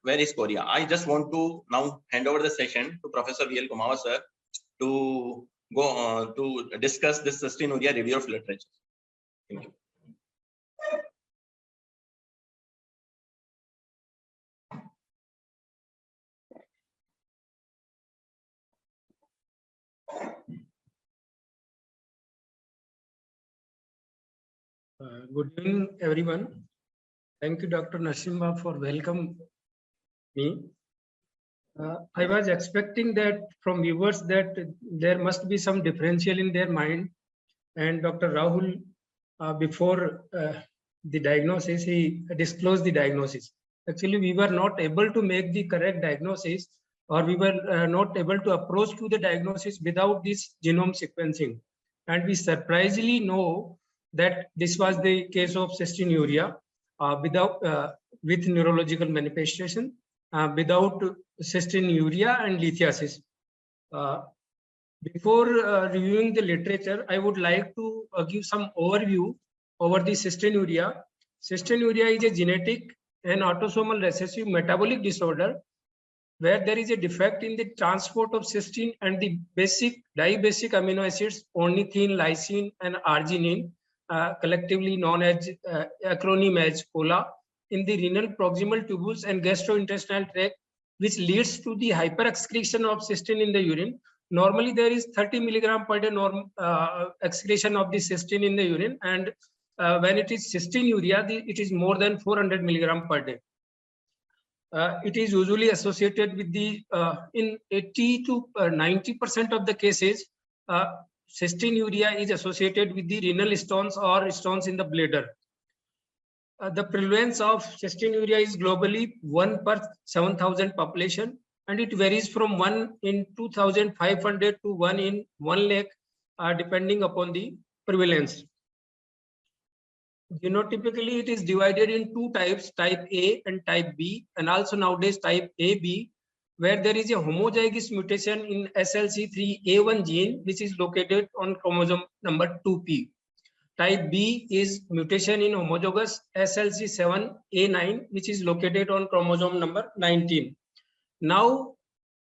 varicose. I just want to now hand over the session to Professor V.L. Kumawat sir to go to discuss this cystinuria review of literature. Thank you. Good evening, everyone. Thank you, Dr. Narasimha, for welcoming me. I was expecting that from viewers that there must be some differential in their mind. And Dr. Rahul, before the diagnosis, he disclosed the diagnosis. Actually, we were not able to make the correct diagnosis, or we were not able to approach to the diagnosis without this genome sequencing. And we surprisingly know that this was the case of cystinuria with neurological manifestation, without cystinuria and lithiasis. Before reviewing the literature, I would like to give some overview over the cystinuria. Cystinuria is a genetic and autosomal recessive metabolic disorder where there is a defect in the transport of cysteine and the dibasic amino acids ornithine, lysine, and arginine, collectively known as acronym as COLA, in the renal proximal tubules and gastrointestinal tract, which leads to the hyperexcretion of cysteine in the urine. Normally, there is 30 milligram per day excretion of the cysteine in the urine, and when it is cystinuria, it is more than 400 milligram per day. It is usually associated with the in 80 to 90% of the cases, cystinuria is associated with the renal stones or stones in the bladder. The prevalence of cystinuria is globally 1 per 7,000 population, and it varies from 1 in 2,500 to 1 in 1 lakh, depending upon the prevalence. Genotypically, it is divided in two types, type A and type B, and also nowadays type AB, where there is a homozygous mutation in SLC3A1 gene, which is located on chromosome number 2p. Type B is mutation in homozygous SLC7A9, which is located on chromosome number 19. Now,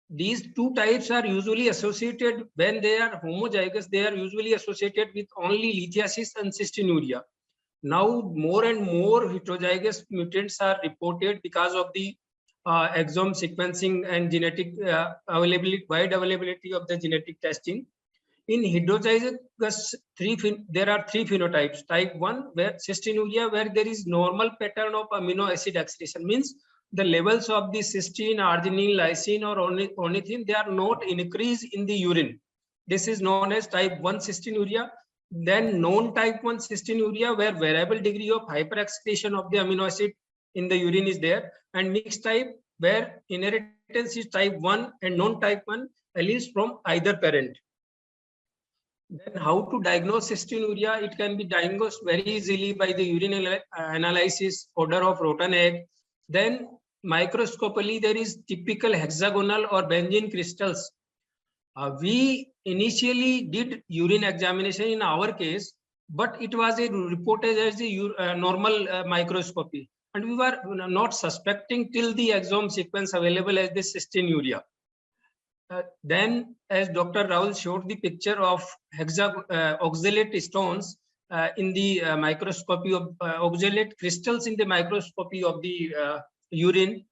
these two types are usually associated, when they are homozygous, they are usually associated with only lithiasis and cystinuria. Now, more and more heterozygous mutants are reported because of the exome sequencing and genetic wide availability of the genetic testing. In heterozygous, there are three phenotypes. Type 1, where cystinuria, where there is normal pattern of amino acid excretion, means the levels of the cysteine, arginine, lysine, or ornithine, they are not increased in the urine. This is known as type 1 cystinuria. Then non-type 1 cystinuria, where variable degree of hyperexcretion of the amino acid in the urine is there, and mixed type, where inheritance is type 1 and non-type 1 alleles from either parent. Then how to diagnose cystinuria? It can be diagnosed very easily by the urine analysis, odor of rotten egg. Then microscopically, there is typical hexagonal or benzene crystals. We initially did urine examination in our case, but it was reported as a normal microscopy, and we were not suspecting till the exome sequence available as the cystinuria. Then, as Dr. Rahul showed the picture of oxalate stones in the microscopy of oxalate crystals in the microscopy of the urine,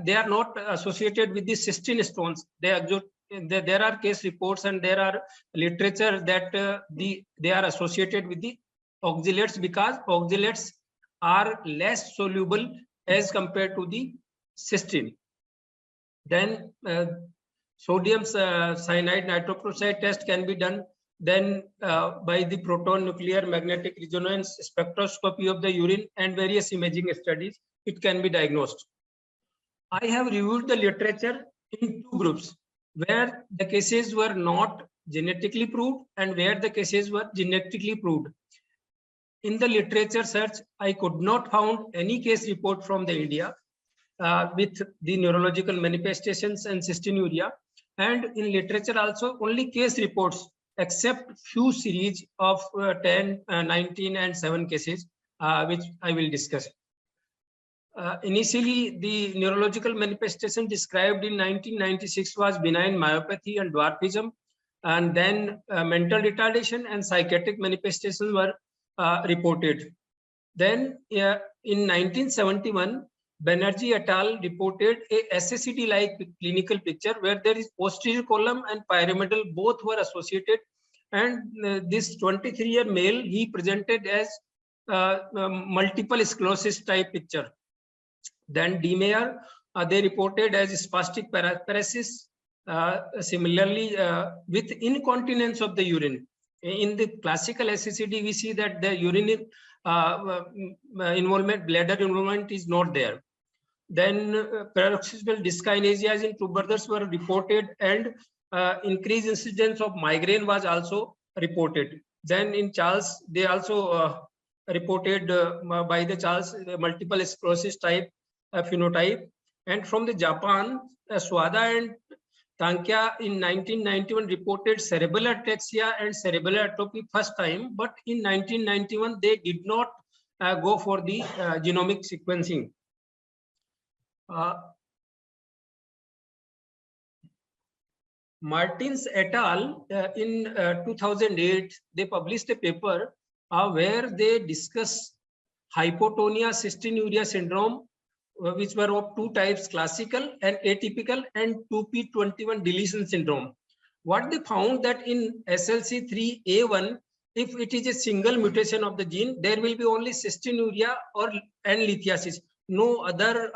they are not associated with the cystine stones. There are case reports and there are literature that they are associated with the oxalates because oxalates are less soluble as compared to the cystine. Then sodium cyanide nitroprusside test can be done. Then by the proton nuclear magnetic resonance spectroscopy of the urine and various imaging studies, it can be diagnosed. I have reviewed the literature in two groups, where the cases were not genetically proved and where the cases were genetically proved. In the literature search, I could not found any case report from the India with the neurological manifestations and cystinuria. And in literature also, only case reports, except few series of 10, 19 and 7 cases, which I will discuss. Initially, the neurological manifestation described in 1996 was benign myopathy and dwarfism, and then mental retardation and psychiatric manifestations were reported. Then in 1971, Banerjee et al. Reported a SACD-like clinical picture where there is posterior column and pyramidal both were associated, and this 23-year male, he presented as multiple sclerosis type picture. Then DMAR, they reported as spastic paresis, similarly with incontinence of the urine. In the classical SACD, we see that the urine involvement, bladder involvement is not there. Then paroxysmal dyskinesias in two brothers were reported, and increased incidence of migraine was also reported. Then in Charles, they also reported by the Charles multiple sclerosis type phenotype. And from the Japan, Swada and Tankia in 1991 reported cerebral ataxia and cerebral atrophy first time, but in 1991 they did not go for the genomic sequencing. Martins et al. In 2008, they published a paper where they discuss hypotonia cystinuria syndrome, which were of two types, classical and atypical, and 2p21 deletion syndrome. What they found that in SLC3A1, if it is a single mutation of the gene, there will be only cystinuria and lithiasis, no other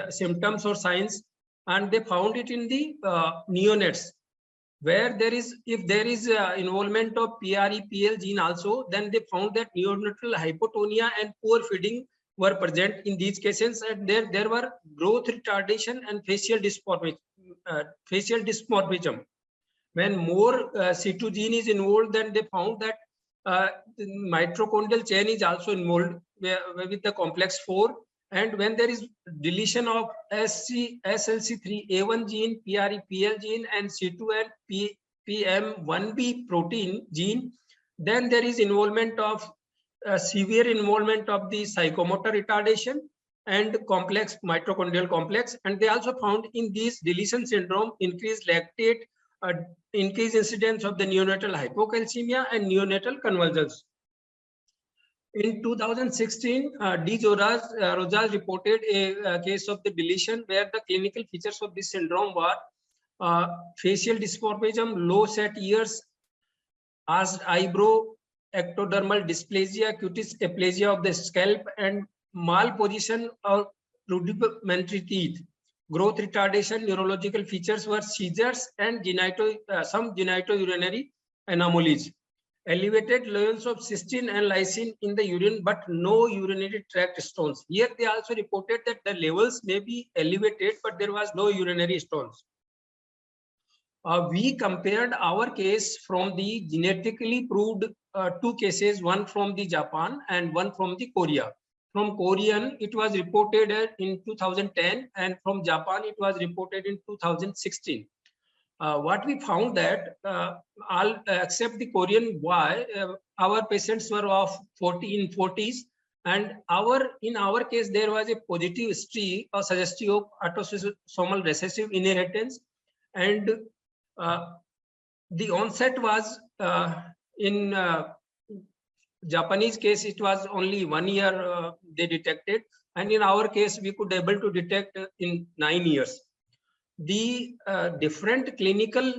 symptoms or signs. And they found it in the neonates, where there is, if there is involvement of PREPL gene also, then they found that neonatal hypotonia and poor feeding were present in these cases, and there were growth retardation and facial dysmorphism. When more C2 gene is involved, then they found that the mitochondrial chain is also involved with the complex 4. And when there is deletion of SLC3A1 gene, PREPL gene, and C2 and PM1B protein gene, then there is involvement of severe involvement of the psychomotor retardation and complex mitochondrial complex. And they also found in these deletion syndrome increased lactate, increased incidence of the neonatal hypocalcemia and neonatal convulsions. In 2016, D. Rosas reported a case of the deletion where the clinical features of this syndrome were facial dysmorphism, low set ears, arched eyebrow, ectodermal dysplasia, cutis aplasia of the scalp, and malposition of rudimentary teeth. Growth retardation, neurological features were seizures and some genitourinary anomalies. Elevated levels of cystine and lysine in the urine, but no urinary tract stones. Here they also reported that the levels may be elevated, but there was no urinary stones. We compared our case from the genetically proved two cases, one from the Japan and one from the Korea. From Korean, it was reported in 2010, and from Japan, it was reported in 2016. What we found that all except the Korean boy, our patients were of 40s, and in our case there was a positive history or suggestive of autosomal recessive inheritance, and the onset was in Japanese case, it was only 1 year they detected, and in our case, we could able to detect in 9 years. The different clinical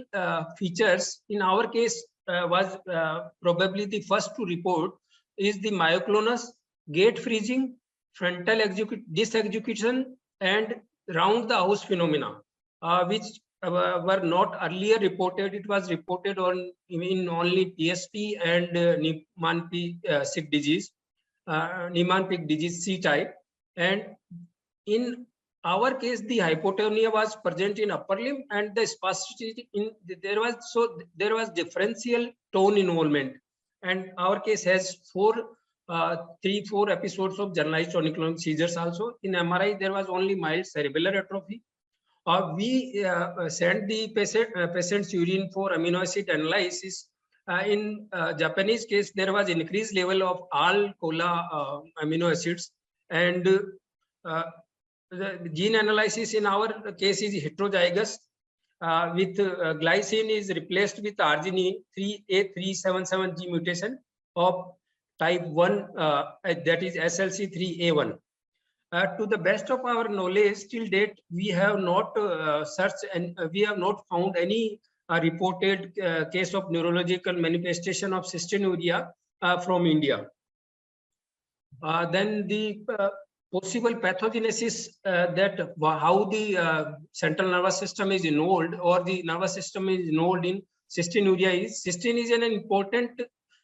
features in our case was probably the first to report is the myoclonus, gate freezing, frontal disexecution, and round the house phenomena, which were not earlier reported. It was reported in only PSP and Niemann-Pick disease, Niemann-Pick disease C type, and in our case, the hypotonia was present in upper limb, and the spasticity there was differential tone involvement, and our case has 3-4 episodes of generalized tonic-clonic seizures also. In MRI, there was only mild cerebellar atrophy. We sent the patient's urine for amino acid analysis. In Japanese case, there was increased level of all cola amino acids, and the gene analysis in our case is heterozygous, with glycine is replaced with arginine 3A377G mutation of type 1, that is SLC3A1. To the best of our knowledge, till date, we have not searched and we have not found any reported case of neurological manifestation of cystinuria from India. Then the possible pathogenesis, that how the central nervous system is involved or the nervous system is involved in cystinuria is, cystine is an important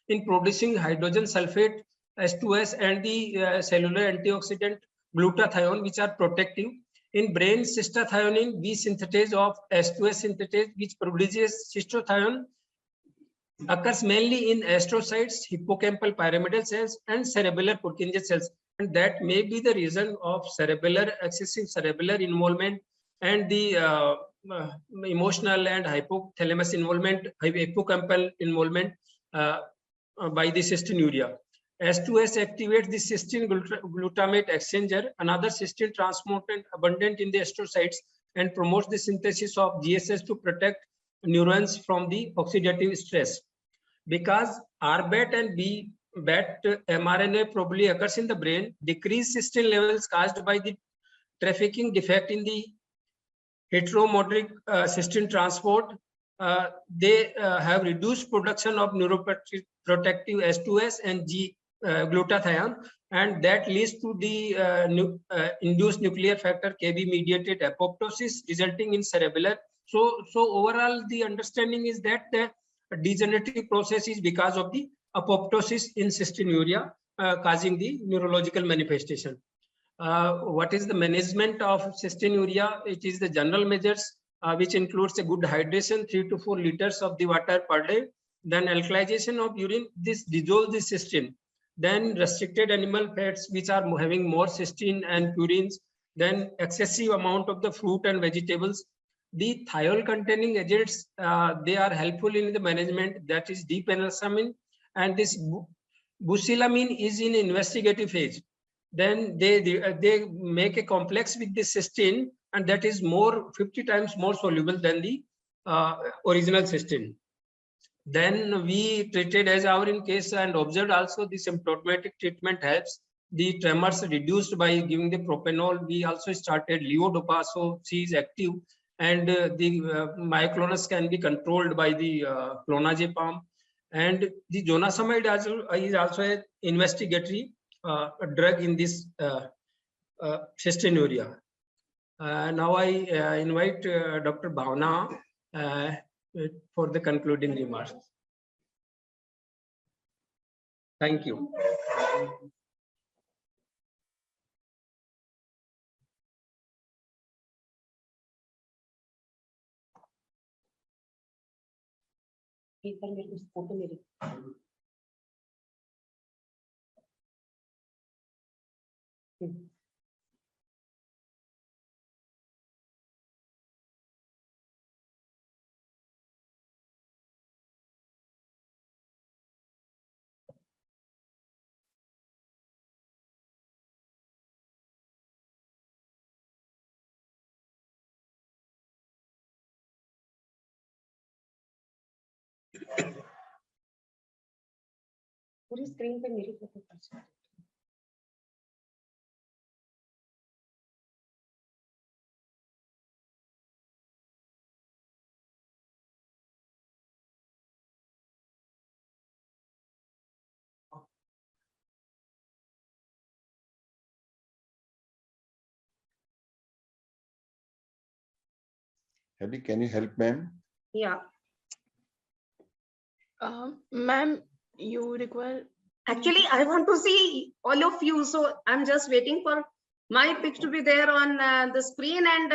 in producing hydrogen sulfate H2S and the cellular antioxidant glutathione, which are protective. In brain, cystathionin, B synthetase of H2S synthetase, which produces cystothione, occurs mainly in astrocytes, hippocampal pyramidal cells, and cerebellar Purkinje cells. And that may be the reason of excessive cerebellar involvement and the emotional and hypothalamus involvement, hippocampal involvement by the cystinuria. H2S activates the cysteine glutamate exchanger, another cysteine transporter abundant in the astrocytes, and promotes the synthesis of GSS to protect neurons from the oxidative stress. Because RBAT and BAT mRNA probably occurs in the brain, decreased cysteine levels caused by the trafficking defect in the heteromoderic cysteine transport, they have reduced production of neuroprotective H2S and glutathione, and that leads to the induced nuclear factor Kb mediated apoptosis, resulting in cerebellar. So overall, the understanding is that the degenerative process is because of the apoptosis in cystinuria, causing the neurological manifestation. What is the management of cystinuria? It is the general measures, which includes a good hydration, 3 to 4 liters of the water per day, then alkalization of urine. This dissolves the cysteine. Then restricted animal fats, which are having more cysteine and purines, then excessive amount of the fruit and vegetables. The thiol containing agents, they are helpful in the management, that is D-penetrsamine, and this busilamine is in investigative phase. Then they make a complex with the cysteine, and that is 50 times more soluble than the original cysteine. Then we treated as our in case and observed also the symptomatic treatment helps. The tremors reduced by giving the propanol. We also started levodopa, so she is active, and the myoclonus can be controlled by the clonazepam. And the jonasamide is also an investigatory drug in this cystinuria. Now I invite Dr. Bhavna for the concluding remarks. Thank you. एक बार मेरे को photo मेरे पूरी screen पे मेरी photo पर Abby, can you help, ma'am? Yeah. Ma'am, you require. Actually, I want to see all of you, so I'm just waiting for my pic to be there on the screen, and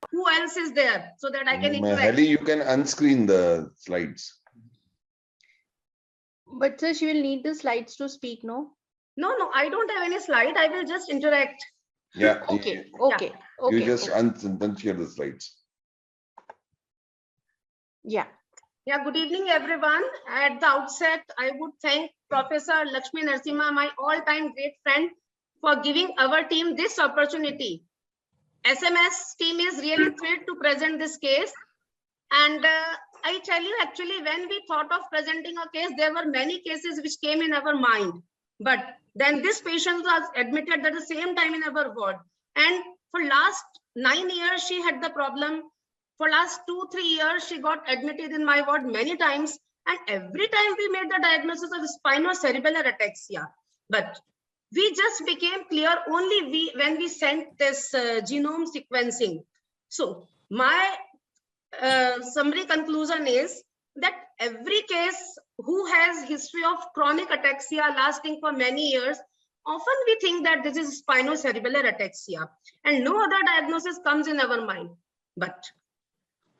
who else is there so that I can interact. Heli, you can unscreen the slides. But sir, she will need the slides to speak, no? No, I don't have any slide. I will just interact. Yeah. Okay, You, okay, you okay. just okay. unshare the slides. Yeah. Yeah, good evening, everyone. At the outset, I would thank Professor Lakshmi Narasimha, my all-time great friend, for giving our team this opportunity. SMS team is really thrilled to present this case. And I tell you, actually, when we thought of presenting a case, there were many cases which came in our mind. But then this patient was admitted at the same time in our ward. And for last 9 years, she had the problem. For last 2-3 years, she got admitted in my ward many times. And every time we made the diagnosis of spinocerebellar ataxia. But we just became clear only when we sent this genome sequencing. So my summary conclusion is that every case who has history of chronic ataxia lasting for many years, often we think that this is spinocerebellar ataxia and no other diagnosis comes in our mind. But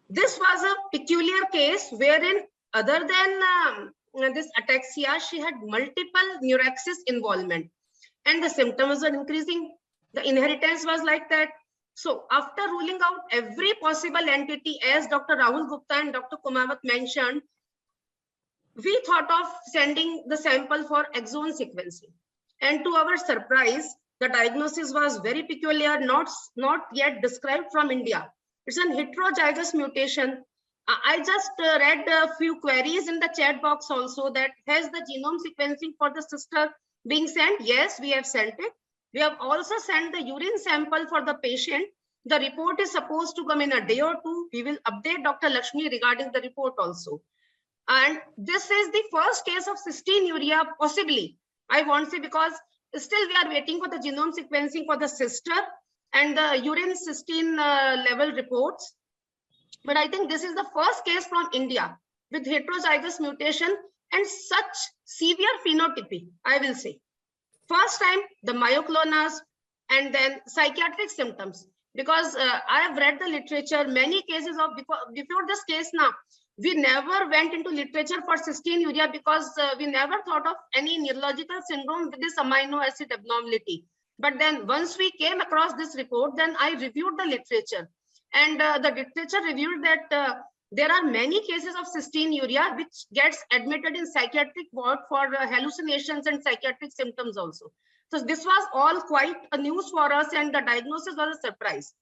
this was a peculiar case wherein other than this ataxia, she had multiple neuraxis involvement and the symptoms were increasing. The inheritance was like that. So after ruling out every possible entity, as Dr. Rahul Gupta and Dr. Kumawat mentioned, we thought of sending the sample for exome sequencing. And to our surprise, the diagnosis was very peculiar, not yet described from India. It's an heterozygous mutation. I just read a few queries in the chat box also that has the genome sequencing for the sister being sent? Yes, we have sent it. We have also sent the urine sample for the patient. The report is supposed to come in a day or two. We will update Dr. Lakshmi regarding the report also. And this is the first case of cystinuria, possibly. I won't say because still we are waiting for the genome sequencing for the sister and the urine cystine level reports. But I think this is the first case from India with heterozygous mutation and such severe phenotype, I will say. First time, the myoclonus and then psychiatric symptoms. Because I have read the literature, many cases of, before this case now, we never went into literature for cystinuria because we never thought of any neurological syndrome with this amino acid abnormality. But then once we came across this report, then I reviewed the literature. And the literature revealed that there are many cases of cystinuria which gets admitted in psychiatric ward for hallucinations and psychiatric symptoms also. So this was all quite a news for us and the diagnosis was a surprise.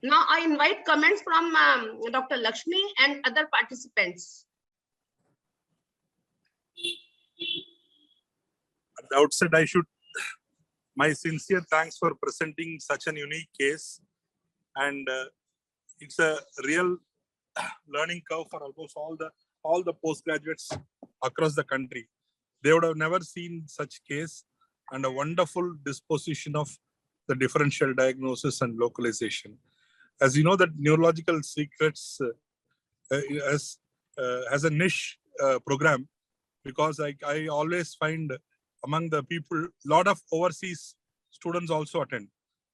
Now I invite comments from Dr. Lakshmi and other participants. At the outset, I should my sincere thanks for presenting such an unique case, and it's a real learning curve for almost all the postgraduates across the country. They would have never seen such case and a wonderful disposition of the differential diagnosis and localization. As you know, that Neurological Secrets has a niche program, because I always find among the people, a lot of overseas students also attend.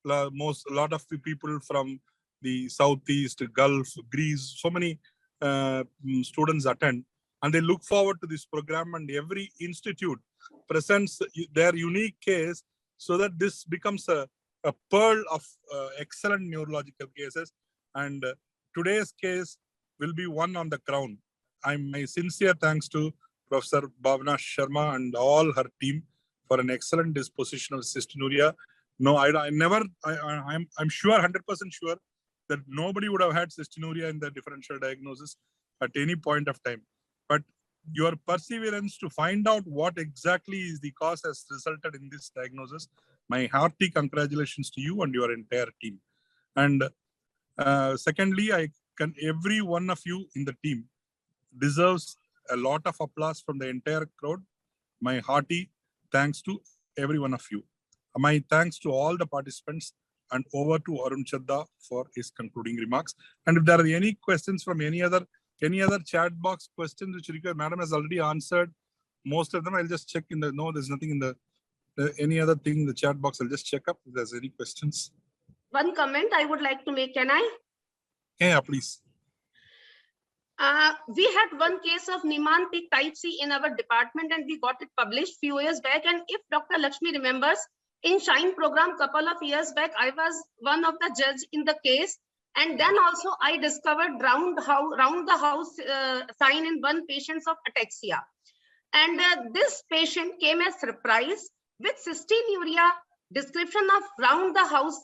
A lot of the people from the Southeast, Gulf, Greece, so many students attend, and they look forward to this program, and every institute presents their unique case so that this becomes a pearl of excellent neurological cases. And today's case will be one on the crown. My sincere thanks to Professor Bhavna Sharma and all her team for an excellent disposition of cystinuria. No, I'm sure, 100% sure that nobody would have had cystinuria in the differential diagnosis at any point of time. But your perseverance to find out what exactly is the cause has resulted in this diagnosis. My hearty congratulations to you and your entire team. And secondly, every one of you in the team deserves a lot of applause from the entire crowd. My hearty thanks to every one of you. My thanks to all the participants, and over to Arun Chadda for his concluding remarks. And if there are any questions from any other chat box questions which require, Madam has already answered most of them. I'll just check in the, no, there's nothing in the any other thing in the chat box. I'll just check up if there's any questions. One comment I would like to make, can I? Yeah, please. We had one case of Niemann-Pick type C in our department and we got it published few years back. And if Dr. Lakshmi remembers, in Shine program couple of years back, I was one of the judge in the case. And then also I discovered round the house sign in one patient of ataxia. And this patient came as surprise with cystinuria. Description of round the house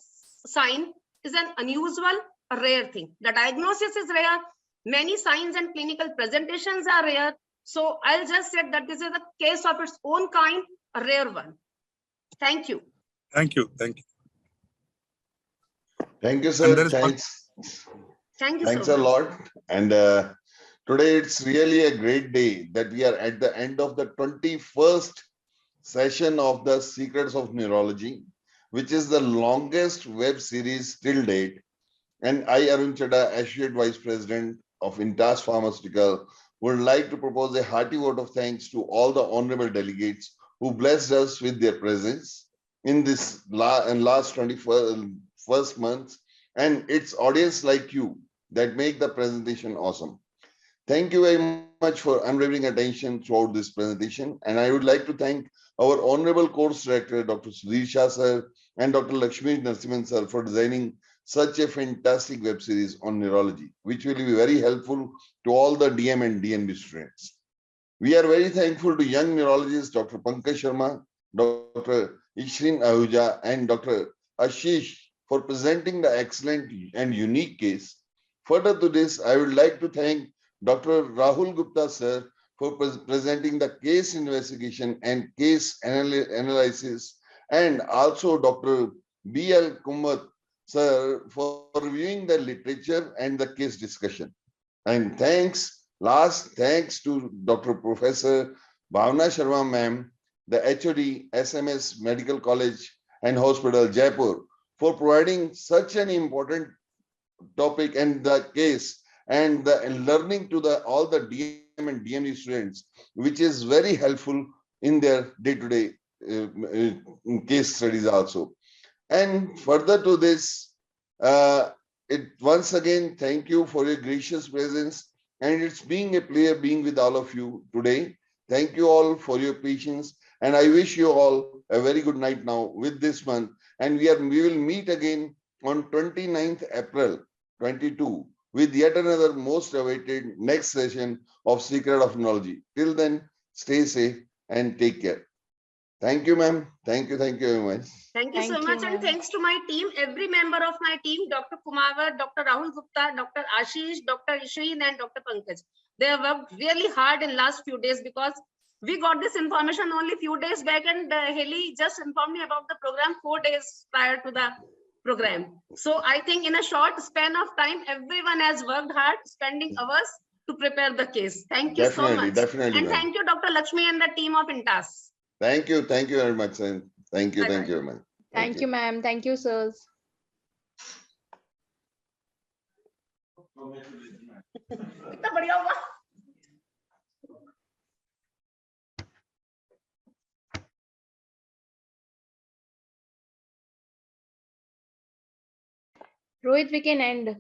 sign is an unusual, rare thing. The diagnosis is rare. Many signs and clinical presentations are rare. So I'll just say that this is a case of its own kind, a rare one. Thank you. Thank you. Thank you. Thank you, And sir. there is one- Thanks. Thank you Thanks so a much. lot. And today it's really a great day that we are at the end of the 21st session of the Secrets of Neurology, which is the longest web series till date. And I, Arun Chadda, Associate Vice President of Intas Pharmaceutical, would like to propose a hearty vote of thanks to all the honorable delegates who blessed us with their presence in this last 21st month, and its audience like you that make the presentation awesome. Thank you very much for unwavering attention throughout this presentation. And I would like to thank our Honorable Course Director, Dr. Sudhir Shah sir, and Dr. Lakshmi Narasimhan sir for designing such a fantastic web series on neurology, which will be very helpful to all the DM and DNB students. We are very thankful to young neurologists, Dr. Pankaj Sharma, Dr. Ishreen Ahuja, and Dr. Ashish for presenting the excellent and unique case. Further to this, I would like to thank Dr. Rahul Gupta sir for presenting the case investigation and case analysis, and also Dr. B.L. Kumat sir for reviewing the literature and the case discussion. And thanks to Dr. Professor Bhavna Sharma ma'am, the HOD, SMS Medical College and Hospital, Jaipur, for providing such an important topic and the case and the learning to all the DM and DMD students, which is very helpful in their day-to-day case studies also. And further to this, once again, thank you for your gracious presence, and it's being a pleasure being with all of you today. Thank you all for your patience, and I wish you all a very good night now with this month. And we will meet again on 29th April 22 with yet another most awaited next session of Secret of Neurology. Till then, stay safe and take care. Thank you, ma'am. Thank you very much. Thank you so Thank you, much. And ma'am. thanks to my team, every member of my team, Dr. Kumawat, Dr. Rahul Gupta, Dr. Ashish, Dr. Ishreen, and Dr. Pankaj. They have worked really hard in last few days because we got this information only few days back, and Haley just informed me about the program 4 days prior to the program. So I think in a short span of time, everyone has worked hard, spending hours to prepare the case. Thank you so much. Definitely, And ma'am. thank you, Dr. Lakshmi and the team of Intas. Thank you very much, sir. Thank you Bye-bye. very much. Thank you, ma'am. Thank you, sirs. कितना बढ़िया हुआ। Rohit, we can end.